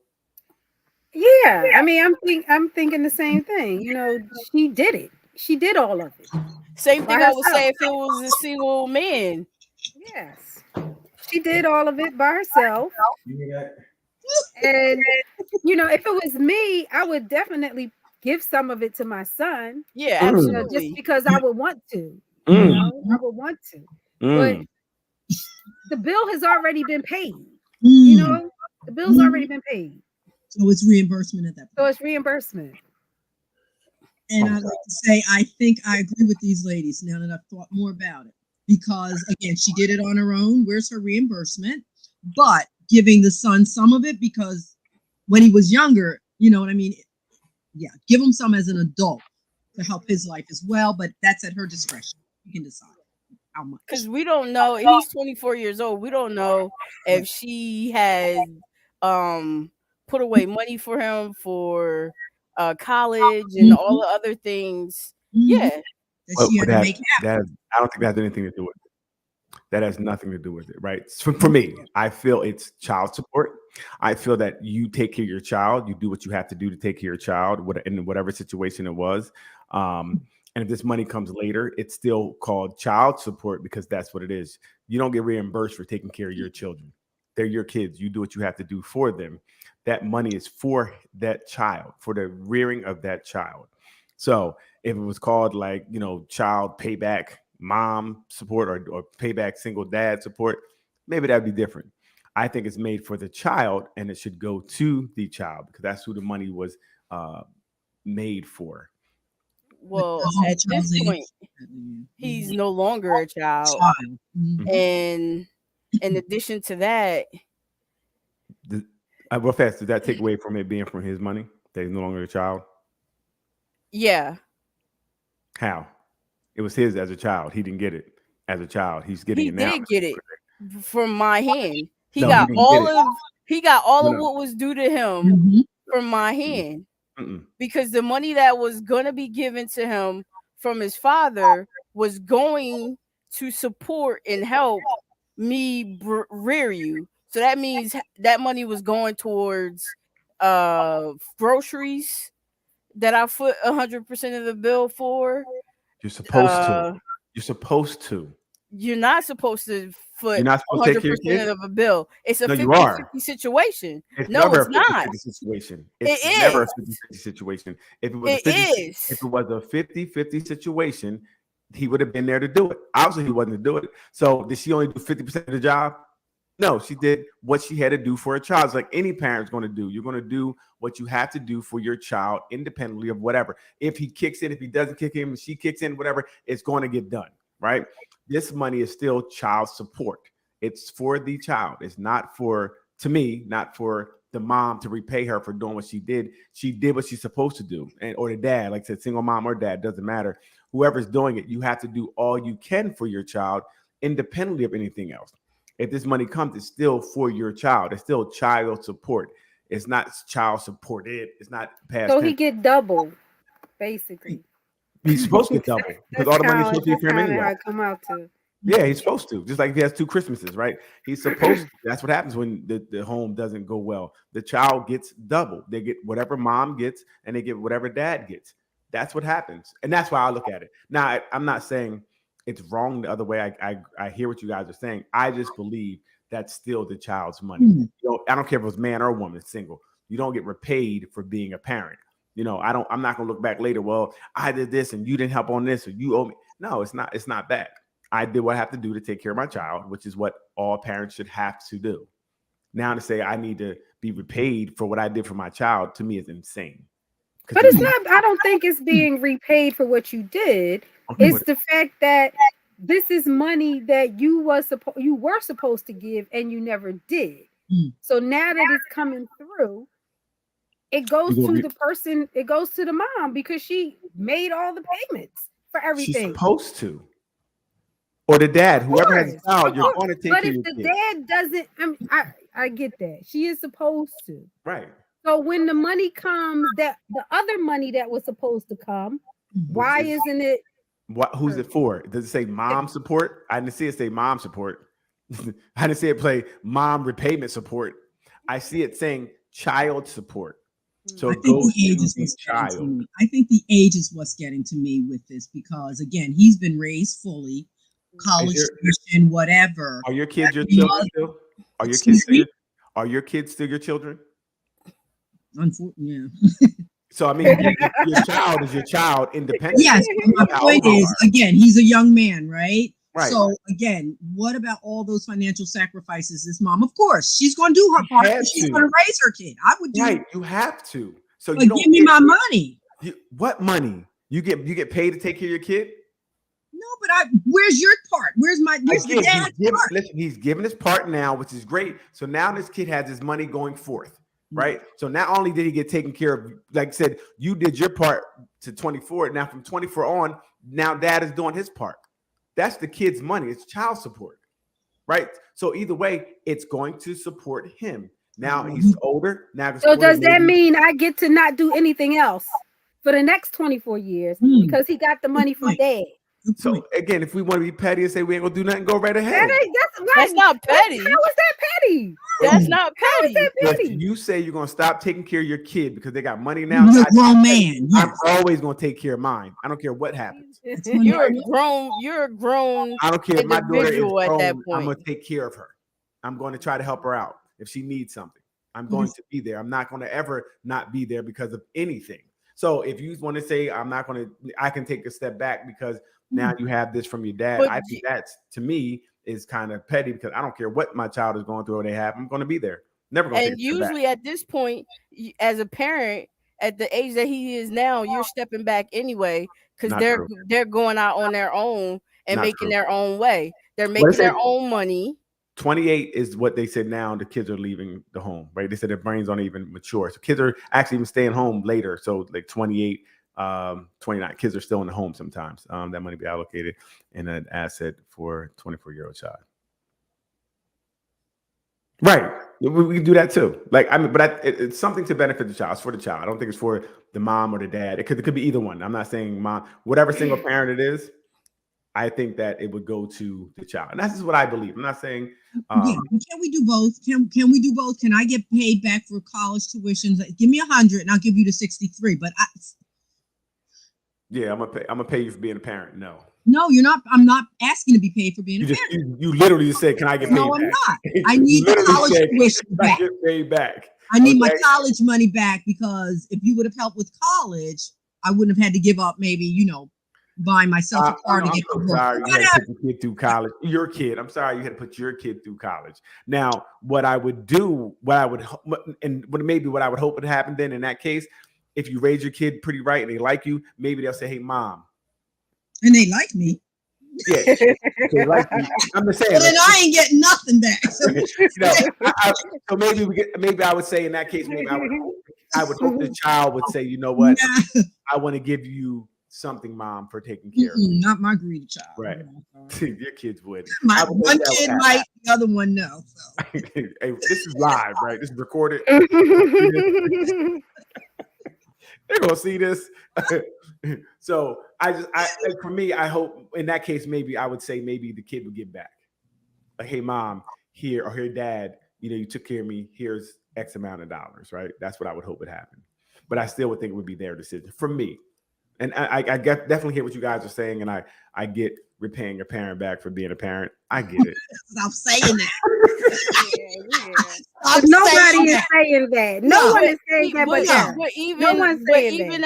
Yeah, I mean, I'm thinking the same thing. You know, she did it. She did all of it. Same thing I would herself. say if it was a single man. Yes, she did all of it by herself. And you know, if it was me, I would definitely give some of it to my son. Yeah, You know, absolutely. just because I would want to. You know, I would want to. But the bill has already been paid. You know, the bill's already been paid. So it's reimbursement at that point. So it's reimbursement. And I'd like to say, I think I agree with these ladies now that I've thought more about it. Because again, she did it on her own. Where's her reimbursement? But giving the son some of it, because when he was younger, you know what I mean? Yeah, give him some as an adult to help his life as well. But that's at her discretion. You can decide how much. Because we don't know. He's 24 years old. We don't know if she had put away money for him for college and all the other things. Yeah. That she had to make happen. I don't think that has anything to do with it. That has nothing to do with it, right? So for me, I feel it's child support. I feel that you take care of your child. You do what you have to do to take care of your child, in whatever situation it was. And if this money comes later, it's still called child support because that's what it is. You don't get reimbursed for taking care of your children. They're your kids. You do what you have to do for them. That money is for that child, for the rearing of that child. So if it was called like, you know, child payback mom support or payback single dad support, maybe that'd be different. I think it's made for the child and it should go to the child because that's who the money was made for. Well, at this point, he's no longer a child. And in addition to that, well, fast, did that take away from it being from his money? That he's no longer a child? Yeah. How? It was his as a child. He didn't get it as a child. He's getting it now. He did get it from my hand. He got all of what was due to him from my hand. Because the money that was going to be given to him from his father was going to support and help me rear you. So that means that money was going towards groceries that I put 100% of the bill for. You're supposed to. You're supposed to. You're not supposed to foot 100% of a bill. It's a 50-50 situation. It's no, never it's not. Situation. It's never a 50-50 situation. If it was if it was a 50-50 situation, he would have been there to do it. Obviously, he wasn't to do it. So did she only do 50% of the job? No, she did what she had to do for a child. It's like any parent's going to do. You're going to do what you have to do for your child independently of whatever. If he kicks in, if he doesn't kick in, if she kicks in, whatever, it's going to get done, right? This money is still child support. It's for the child. It's not for, to me, not for the mom to repay her for doing what she did. She did what she's supposed to do, or the dad, like I said, single mom or dad, doesn't matter. Whoever's doing it, you have to do all you can for your child, independently of anything else. If this money comes, it's still for your child. It's still child support. It's not child supported. It's not past. So he get double, basically. He's supposed to get double because all the money is supposed to be for him anyway. How it come out to. Yeah, he's supposed to. Just like if he has 2 Christmases, right? He's supposed to. That's what happens when the home doesn't go well. The child gets double. They get whatever mom gets, and they get whatever dad gets. That's what happens, and that's why I look at it. Now, I'm not saying it's wrong the other way. I hear what you guys are saying. I just believe that's still the child's money. You know, I don't care if it was man or woman, single. You don't get repaid for being a parent. You know, I'm not gonna look back later. Well, I did this and you didn't help on this, or you owe me. No, it's not that. I did what I have to do to take care of my child, which is what all parents should have to do. Now to say I need to be repaid for what I did for my child, to me, is insane. But it's not, I don't think it's being repaid for what you did. It's the fact that this is money that you were supposed to give and you never did. So now that it's coming through, it goes to the person, it goes to the mom because she made all the payments for everything. She's supposed to. Or the dad, whoever has a child, you're going to take care of your kid. But if the dad doesn't, I get that. She is supposed to. Right. So when the money comes, that the other money that was supposed to come, why isn't it? Who's it for? Does it say mom support? I didn't see it say mom support. I didn't see it play mom repayment support. I see it saying child support. So I think the age is what's getting to me. I think the age is what's getting to me with this because again, he's been raised fully, college tuition, whatever. Are your kids your children still? Are your kids still your children? Unfortunately, yeah. So I mean, your child is your child, independent. Yes, my point is, again, he's a young man, right? Right. So again, what about all those financial sacrifices? This mom, of course, she's going to do her part. She's going to raise her kid. I would do. Right, you have to. So but give me my money. What money? You get paid to take care of your kid? No, but where's your part? Where's the dad's part? Listen, he's giving his part now, which is great. So now this kid has his money going forth. Right. So not only did he get taken care of, like I said, you did your part to 24. Now from 24 on, now dad is doing his part. That's the kid's money. It's child support. Right. So either way, it's going to support him. Now he's older. Now, so does that mean I get to not do anything else for the next 24 years because he got the money from dad? So again, if we want to be petty and say we ain't gonna do nothing, go right ahead. That's not petty. How is that petty? That's not petty. If you say you're gonna stop taking care of your kid because they got money now, you're a grown man. I'm always gonna take care of mine. I don't care what happens. You're a grown. I don't care if my daughter is grown, at that point. I'm gonna take care of her. I'm going to try to help her out if she needs something. I'm going to be there. I'm not going to ever not be there because of anything. So if you want to say I can take a step back because now you have this from your dad. I think that's, to me, is kind of petty because I don't care what my child is going through or they have. I'm going to be there. Never going to. And usually at this point, as a parent, at the age that he is now, you're stepping back anyway because they're going out on their own and making their own way. They're making their own money. 28 is what they said now. The kids are leaving the home, right? They said their brains aren't even mature. So kids are actually even staying home later. So like 28. 29 kids are still in the home sometimes. That money be allocated in an asset for a 24-year-old child. Right. We can do that too. Like, I mean, but it's something to benefit the child. It's for the child. I don't think it's for the mom or the dad. It could be either one. I'm not saying mom, whatever single parent it is. I think that it would go to the child. And that's just what I believe. I'm not saying can we do both? Can we do both? Can I get paid back for college tuitions? Give me 100 and I'll give you the 63. But yeah, I'm gonna pay you for being a parent. No, you're not. I'm not asking to be paid for being a parent. You literally just said, "Can I get paid?" No, I'm not. I need the college tuition back. Get paid back. I need my college money back because if you would have helped with college, I wouldn't have had to give up maybe buying myself a car to get to work. Sorry, you had to put your kid through college. Your kid. I'm sorry, you had to put your kid through college. Now, what I would do, what I would hope would happen then in that case. If you raise your kid pretty right and they like you, maybe they'll say, "Hey, mom." And they like me. Yeah. So, like, I'm just saying. Well, then I ain't getting nothing back. So, So maybe I would say in that case, maybe I would hope the child would say, you know what, nah, I want to give you something, mom, for taking care of me. not my greedy child. Right. Your kids would. My I would one think that kid would might, the other one no. So. Hey, this is live, right? This is recorded. They're gonna see this. So for me, I hope in that case, maybe I would say maybe the kid would get back. Like, hey, mom, here, or here, dad, you took care of me. Here's X amount of dollars, right? That's what I would hope would happen. But I still would think it would be their decision for me. And I definitely hear what you guys are saying, and I get repaying a parent back for being a parent. I get it. Stop saying that. Nobody is saying that. No one is saying that, but even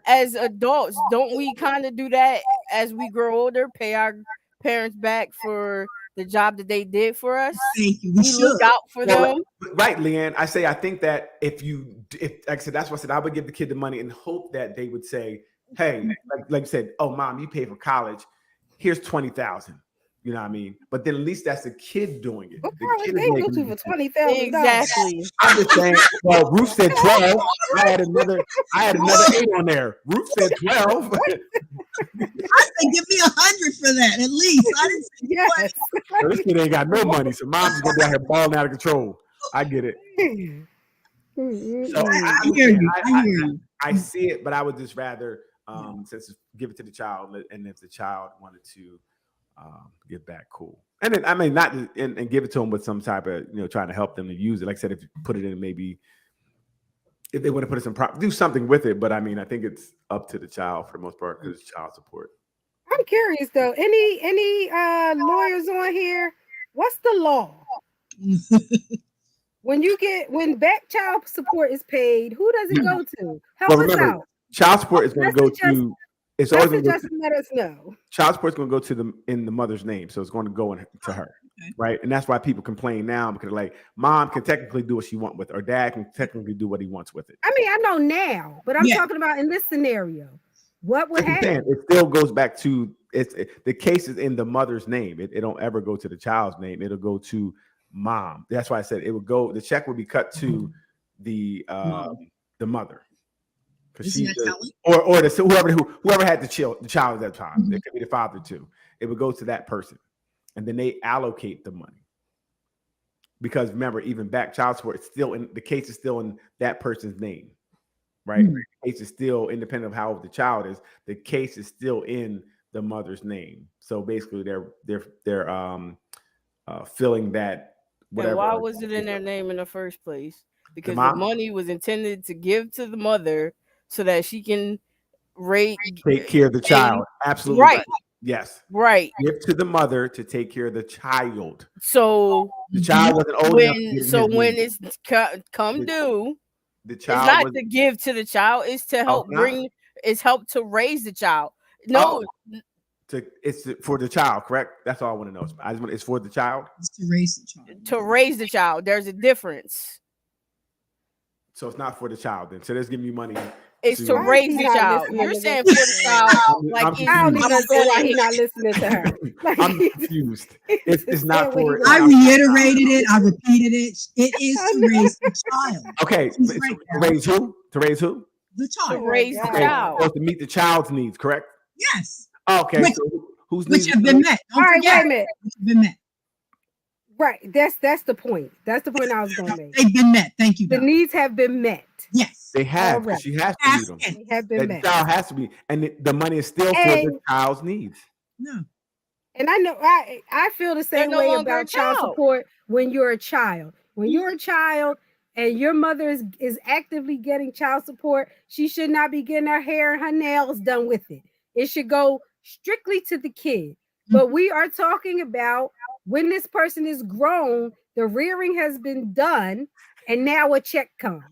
as adults, don't we kind of do that as we grow older? Pay our parents back for the job that they did for us. Thank you. We look out for them. Right, Leanne. I think that if like I said, that's what I said. I would give the kid the money and hope that they would say, hey, like you said, oh, mom, you pay for college. Here's $20,000. You know what I mean? But then at least that's the kid doing it. What The college kid they go to for $20,000? Exactly. I'm just saying. Well, Ruth said 12. I had another 8 on there. Ruth said 12. I said, give me 100 for that at least. I didn't say Yes. So this kid ain't got no money, so mom's gonna be out here balling out of control. I get it. So I hear you. I see it, but I would just rather since give it to the child, and if the child wanted to give back, cool. And then I mean not and give it to them with some type of trying to help them to use it. Like I said, if you put it in, maybe if they want to put it in do something with it. But I mean, I think it's up to the child for the most part because it's child support. I'm curious though. Any lawyers on here? What's the law? When back child support is paid, who does it go to? Help us out. Child support is going to go to. It's always going to just let us know. Child support is going to go to the mother's name, so it's going to go to her, right? And that's why people complain now because like mom can technically do what she wants with it, or dad can technically do what he wants with it. I mean, I know now, but I'm talking about in this scenario. What would happen? It still goes back to the case is in the mother's name. It don't ever go to the child's name. It'll go to mom. That's why I said it would go. The check would be cut to the mother. Or whoever had the child at that time. Mm-hmm. It could be the father too. It would go to that person, and then they allocate the money. Because remember, even back child support, the case is still in that person's name, right? Mm-hmm. The case is still independent of how old the child is. The case is still in the mother's name. So basically, they're filling that. Whatever. And why was it in their name in the first place? Because the money was intended to give to the mother so that she can take care of the child. Absolutely right. Yes. Right. Give to the mother to take care of the child. So the child wasn't old enough. So when it's come due, the child it's not to give to the child. It's to help help to raise the child. No. It's for the child, correct? That's all I want to know. It's for the child. It's to raise the child. To raise the child. There's a difference. So it's not for the child then. So they're giving you money. It's to raise the child. You're saying for the child. Like I don't even understand why he's not listening to her. I'm confused. It's not for. I reiterated it. I repeated it. It is to raise the child. Okay. Right to raise who? To raise who? The child. To raise the child. To meet the child's needs, correct? Yes. Okay. So whose needs have been met? All right, wait a minute. Been met. Right. That's the point. That's the point I was going to make. They've been met. Thank you. The needs have been met. Yes. They have. Right. She has to meet them. They have been met. The child has to be. And the money is still for the child's needs. No. And I know I feel the same way about child support when you're a child. When you're a child and your mother is actively getting child support, she should not be getting her hair and her nails done with it. It should go strictly to the kid. But we are talking about when this person is grown, the rearing has been done, and now a check comes.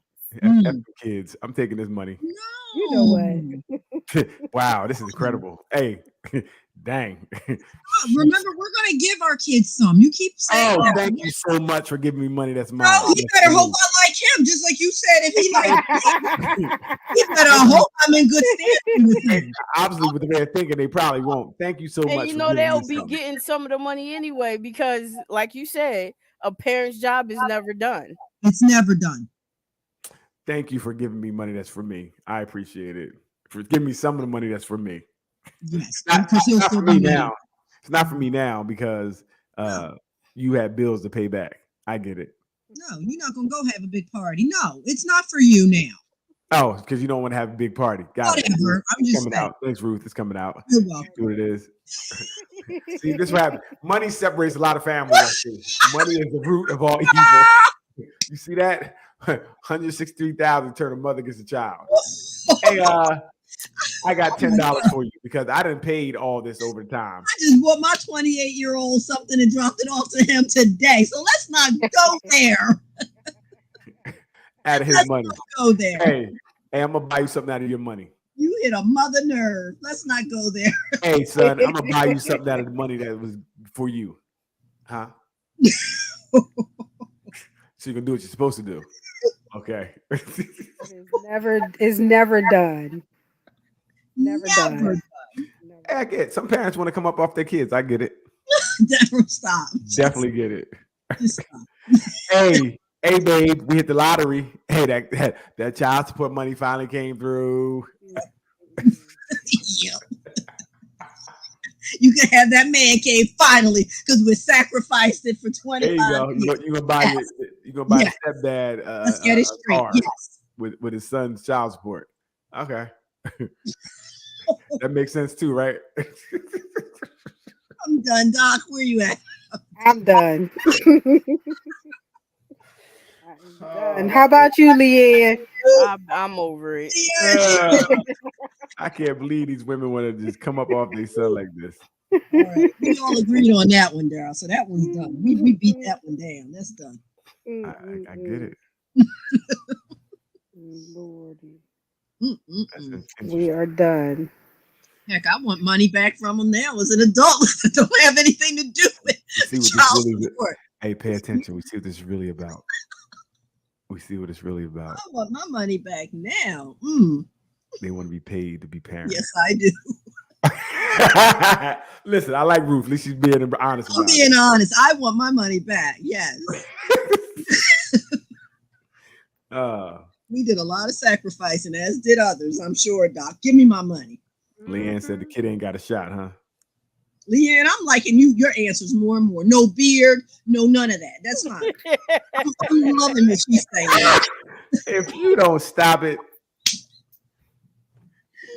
Kids, I'm taking this money. No. You know what? Wow, this is incredible. Hey, dang. Remember, we're going to give our kids some. You keep saying that. Thank you so much for giving me money. That's mine. No, you better hope I like him, just like you said. If he like, you better hope I'm in good standing with you. Obviously, with the way they're thinking, they probably won't. Thank you so And much. you for know giving me they'll be something. getting some of the money anyway because, like you said, a parent's job is never done. It's never done. Thank you for giving me money that's for me. I appreciate it. For giving me some of the money that's for me. Yes, Not, because you'll not still for me be ready. now. It's not for me now because you had bills to pay back. I get it. No, you're not gonna go have a big party. No, it's not for you now. Oh, because you don't want to have a big party. Got it. Whatever. I'm It's just coming saying. out. Thanks, Ruth. It's coming out. You're welcome. See what it is. See, this is what happens. Money separates a lot of families. I see. Money is the root of all evil. You see that? 163,000 turn a mother gets a child. Hey, I got $10 for you because I done paid all this over time. I just bought my 28-year-old something and dropped it off to him today. So let's not go there. Out of his Let's money. not go there. Hey, I'm gonna buy you something out of your money. You hit a mother nerve. Let's not go there. Hey, son, I'm gonna buy you something out of the money that was for you. Huh? So you can do what you're supposed to do. Okay. It's never done. Never done. Hey, I get it. Some parents want to come up off their kids. I get it. Never stop. Definitely get it. Just stop. Hey, babe, we hit the lottery. Hey, that child support money finally came through. Yeah. You can have that man cave finally because we sacrificed it for 25 There you go. years. You're gonna buy your stepdad Let's get it straight. car Yes. with his son's child support. Okay. That makes sense too, right? I'm done, Doc. Where you at? I'm done. Done. How about you, Leanne? I'm over it. I can't believe these women want to just come up off their son like this. All right. We all agreed on that one, Daryl. So that one's done. We beat that one down. That's done. I get it. Lordy. That's Mm-mm-mm. interesting. We are done. Heck, I want money back from him now as an adult. I don't have anything to do with We see what child this really. support. Hey, pay attention. We see what this is really about. We see what it's really about. I want my money back now. They want to be paid to be parents. Yes, I do. Listen, I like Ruth. At least she's being honest I'm about being honest. I want my money back. Yes. it. We did a lot of sacrificing, as did others, I'm sure, Doc. Give me my money. Leanne said the kid ain't got a shot, huh? Leanne, I'm liking your answers more and more. No beard, no none of that. That's fine. I'm loving what she's saying. If you don't stop it,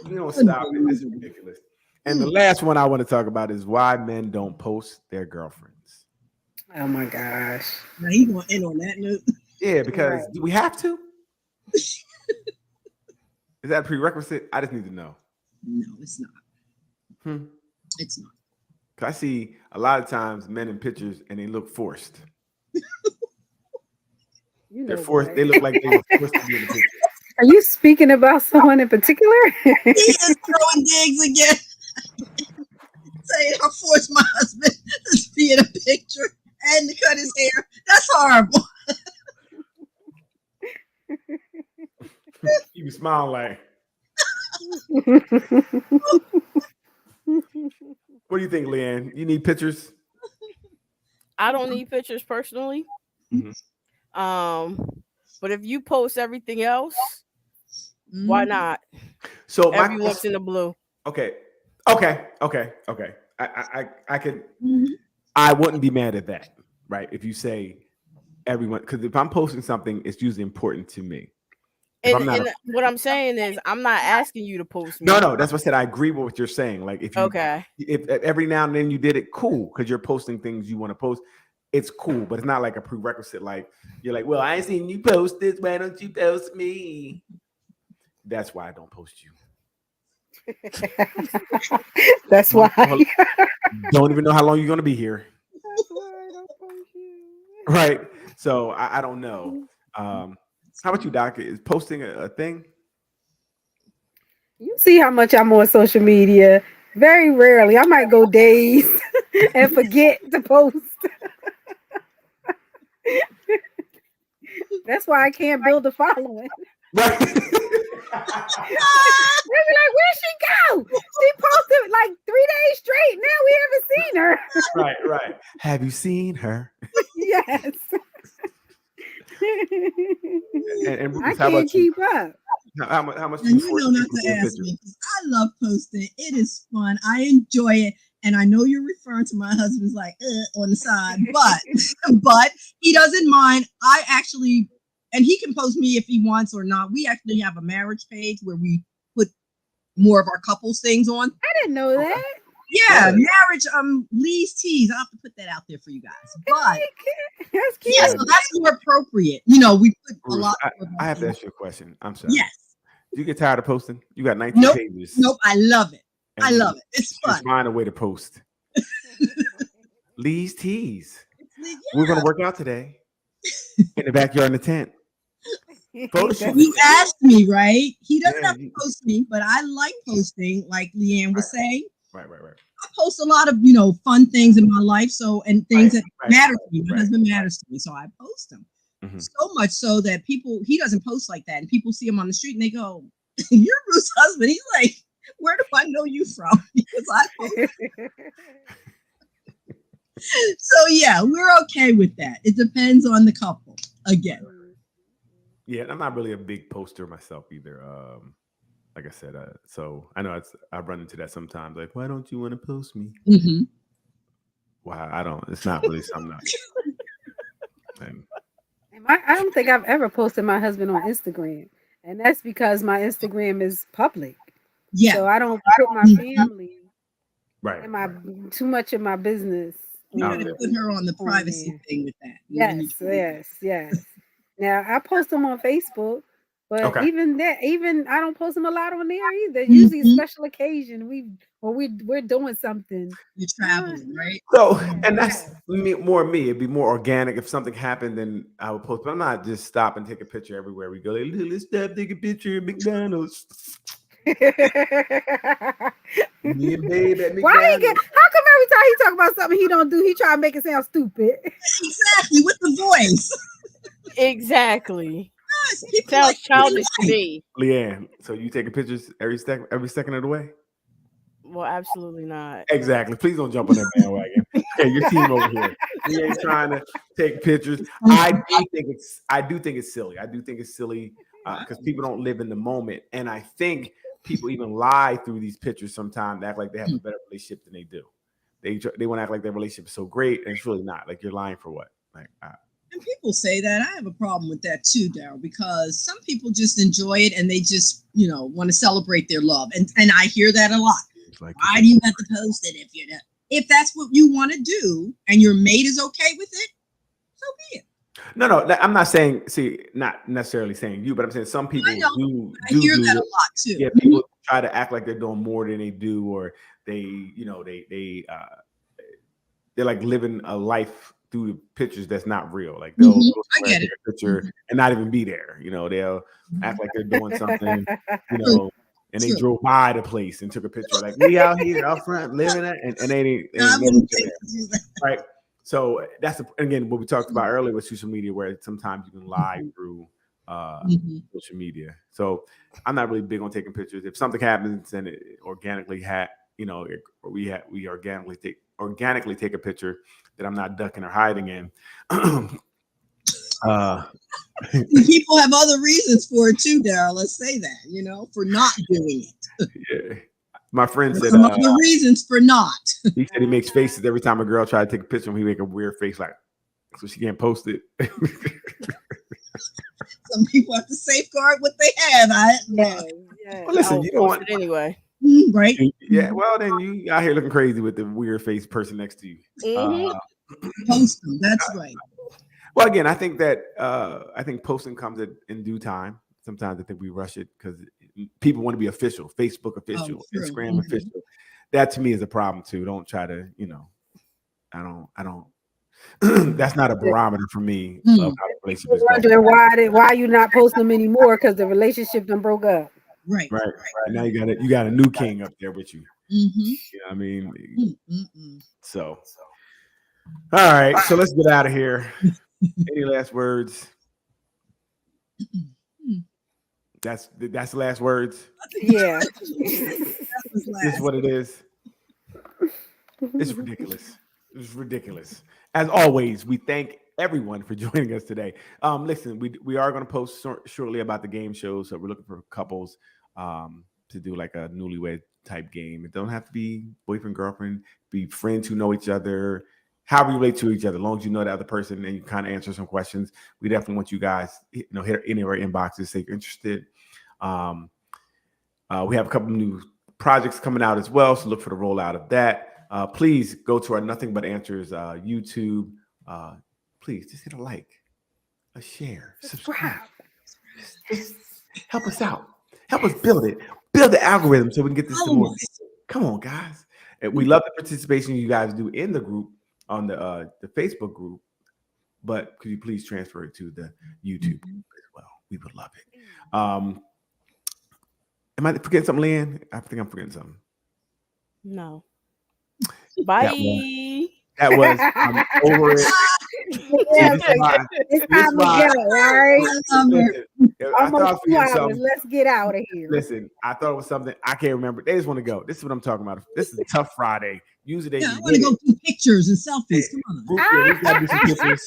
this is ridiculous. And the last one I want to talk about is why men don't post their girlfriends. Oh my gosh. Now he's going to end on that note. Yeah, because do we have to? Is that a prerequisite? I just need to know. No, it's not. It's not. 'Cause I see a lot of times men in pictures and they look forced. They're forced. They look like they were forced to be in the picture. Are you speaking about someone in particular? He is throwing digs again. Saying I forced my husband to be in a picture and to cut his hair. That's horrible. You be smiling like. What do you think, Leanne? You need pictures? I don't need pictures personally. Mhm. But if you post everything else, why not? So Every once in the blue. Okay. I could. I wouldn't be mad at that, right? If you say everyone, because if I'm posting something, it's usually important to me. And what I'm saying is, I'm not asking you to post me. No, that's what I said. I agree with what you're saying. Like if every now and then you did it, cool, because you're posting things you want to post. It's cool, but it's not like a prerequisite. Like you're like, well, I ain't seen you post this. Why don't you post me? That's why I don't post you. That's why. Don't even know how long you're gonna be here. Right. So I don't know. How about you, Doc? Is posting a thing? You see how much I'm on social media. Very rarely. I might go days and forget to post. That's why I can't build a following. Right. They be like, where'd she go? She posted like 3 days straight. Now we haven't seen her. Right. Have you seen her? Yes. And I Rufus, how about can't you? keep up. How much do And you you force know not people to a ask picture? me because I love posting. It is fun. I enjoy it. And I know you're referring to my husband's like on the side, but he doesn't mind. I actually, and he can post me if he wants or not. We actually have a marriage page where we put more of our couples things on. I didn't know that. Yeah, marriage, Lee's teas. I'll have to put that out there for you guys. But That's cute. yeah, so that's more appropriate. You know, we put a Bruce, lot. I have to ask you a question. I'm sorry. Yes. Do you get tired of posting? You got 19 Nope. pages. Nope. I love it. I and love it. It's fun. Just find a way to post. Lee's teas. Yeah. We're gonna work out today in the backyard in the tent. Photo shoot. You asked me, right? He doesn't Yeah, have to post me, but I like posting, like Leanne was saying. Right. I post a lot of, fun things in my life, and things that matter to me. My husband matters to me, so I post them. Mm-hmm. So much so that he doesn't post like that, and people see him on the street and they go, "You're Bruce's husband." He's like, "Where do I know you from?" Because I post. So yeah, we're okay with that. It depends on the couple. Again. Yeah, I'm not really a big poster myself either. Like I said, so I know I run into that sometimes. Like, why don't you want to post me? Mm-hmm. Wow, I don't. It's not really something. I don't think I've ever posted my husband on Instagram, and that's because my Instagram is public. Yeah. So I don't put my family and too much of my business. You gotta put her on the privacy thing with that. Yes. Now I post them on Facebook, but even I don't post them a lot on there either. Usually special occasion we're doing something. You're traveling, right? So, and that's more me. It'd be more organic. If something happened, then I would post. But I'm not just stop and take a picture everywhere we go. Like, let's stop, take a picture at McDonald's. Me and babe at McDonald's. How come every time he talk about something he don't do, he try to make it sound stupid? Exactly, with the voice. Exactly. Yes, sounds childish to me. Leanne, so you taking pictures every second of the way? Well, absolutely not. Exactly. Please don't jump on that bandwagon. Okay, your team over here. We ain't trying to take pictures. I do think it's silly. I do think it's silly because people don't live in the moment, and I think people even lie through these pictures sometimes, act like they have a better relationship than they do. They want to act like their relationship is so great, and it's really not. Like, you're lying for what? Like, and people say that. I have a problem with that too, Daryl, because some people just enjoy it and they just, want to celebrate their love, and I hear that a lot. Like, why do you have to post it if that's what you want to do and your mate is okay with it? So be it. No, I'm not saying. See, not necessarily saying you, but I'm saying some people do. I hear that a lot too. Yeah, people try to act like they're doing more than they do, or they're like living a life through the pictures that's not real. Like, they'll take a picture and not even be there. They'll act like they're doing something. And they drove by the place and took a picture. Like, we out here out front living it, and they ain't right. So that's again what we talked about earlier with social media, where sometimes you can lie through social media. So I'm not really big on taking pictures. If something happens and it organically we organically take a picture that I'm not ducking or hiding in. People have other reasons for it too, Daryl. Let's say that, for not doing it. Yeah. My friend said the reasons for not. He said he makes faces every time a girl tries to take a picture of him. He make a weird face, like, so she can't post it. Some people have to safeguard what they have. Well, listen, you don't want it anyway. Right? Yeah. Well, then you out here looking crazy with the weird face person next to you. Post them. That's right. Well, again, I think that posting comes in due time. Sometimes I think we rush it because people want to be official, Facebook official, Instagram official. That to me is a problem too. Don't try to, I don't. That's not a barometer for me of how the relationship is going. Wondering why you not posting them anymore because the relationship done broke up. Right. Now you got a new king up there with you. You know what I mean? So, all right. So let's get out of here. Any last words? That's the last words. Yeah. That was This last. is what it is. It's ridiculous. It's ridiculous. As always, we thank everyone for joining us today. Listen, we are going to post shortly about the game show, so we're looking for couples to do like a newlywed type game. It don't have to be boyfriend girlfriend. Be friends who know each other. How we relate to each other, as long as you know the other person and you kind of answer some questions. We definitely want you guys, hit any of our inboxes, say you're interested. We have a couple new projects coming out as well, so look for the rollout of that. Please go to our Nothing But Answers YouTube. Please just hit a like, a share, subscribe. Just help us out. Help us build it. Build the algorithm so we can get this to more people. Come on, guys. And we love the participation you guys do in the group on the Facebook group. But could you please transfer it to the YouTube group as well? We would love it. Am I forgetting something, Leanne? I think I'm forgetting something. No. Bye. That was I'm over it. Yeah, This it's time to why- go, right? I thought I was Almost 2 forgetting hours. something. Let's get out of here. Listen, I thought it was something I can't remember. They just want to go. This is what I'm talking about. This is a tough Friday. Usually they Yeah, I want to go do pictures and selfies. Come on. we gotta do some pictures.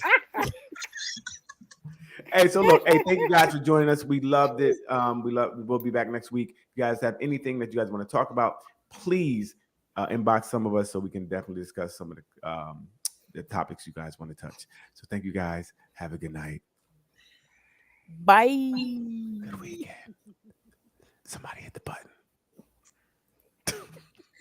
Hey, so look, hey, thank you guys for joining us. We loved it. We'll be back next week. If you guys have anything that you guys want to talk about, please inbox some of us so we can definitely discuss some of the topics you guys want to touch. So thank you guys. Have a good night. Bye. Good weekend.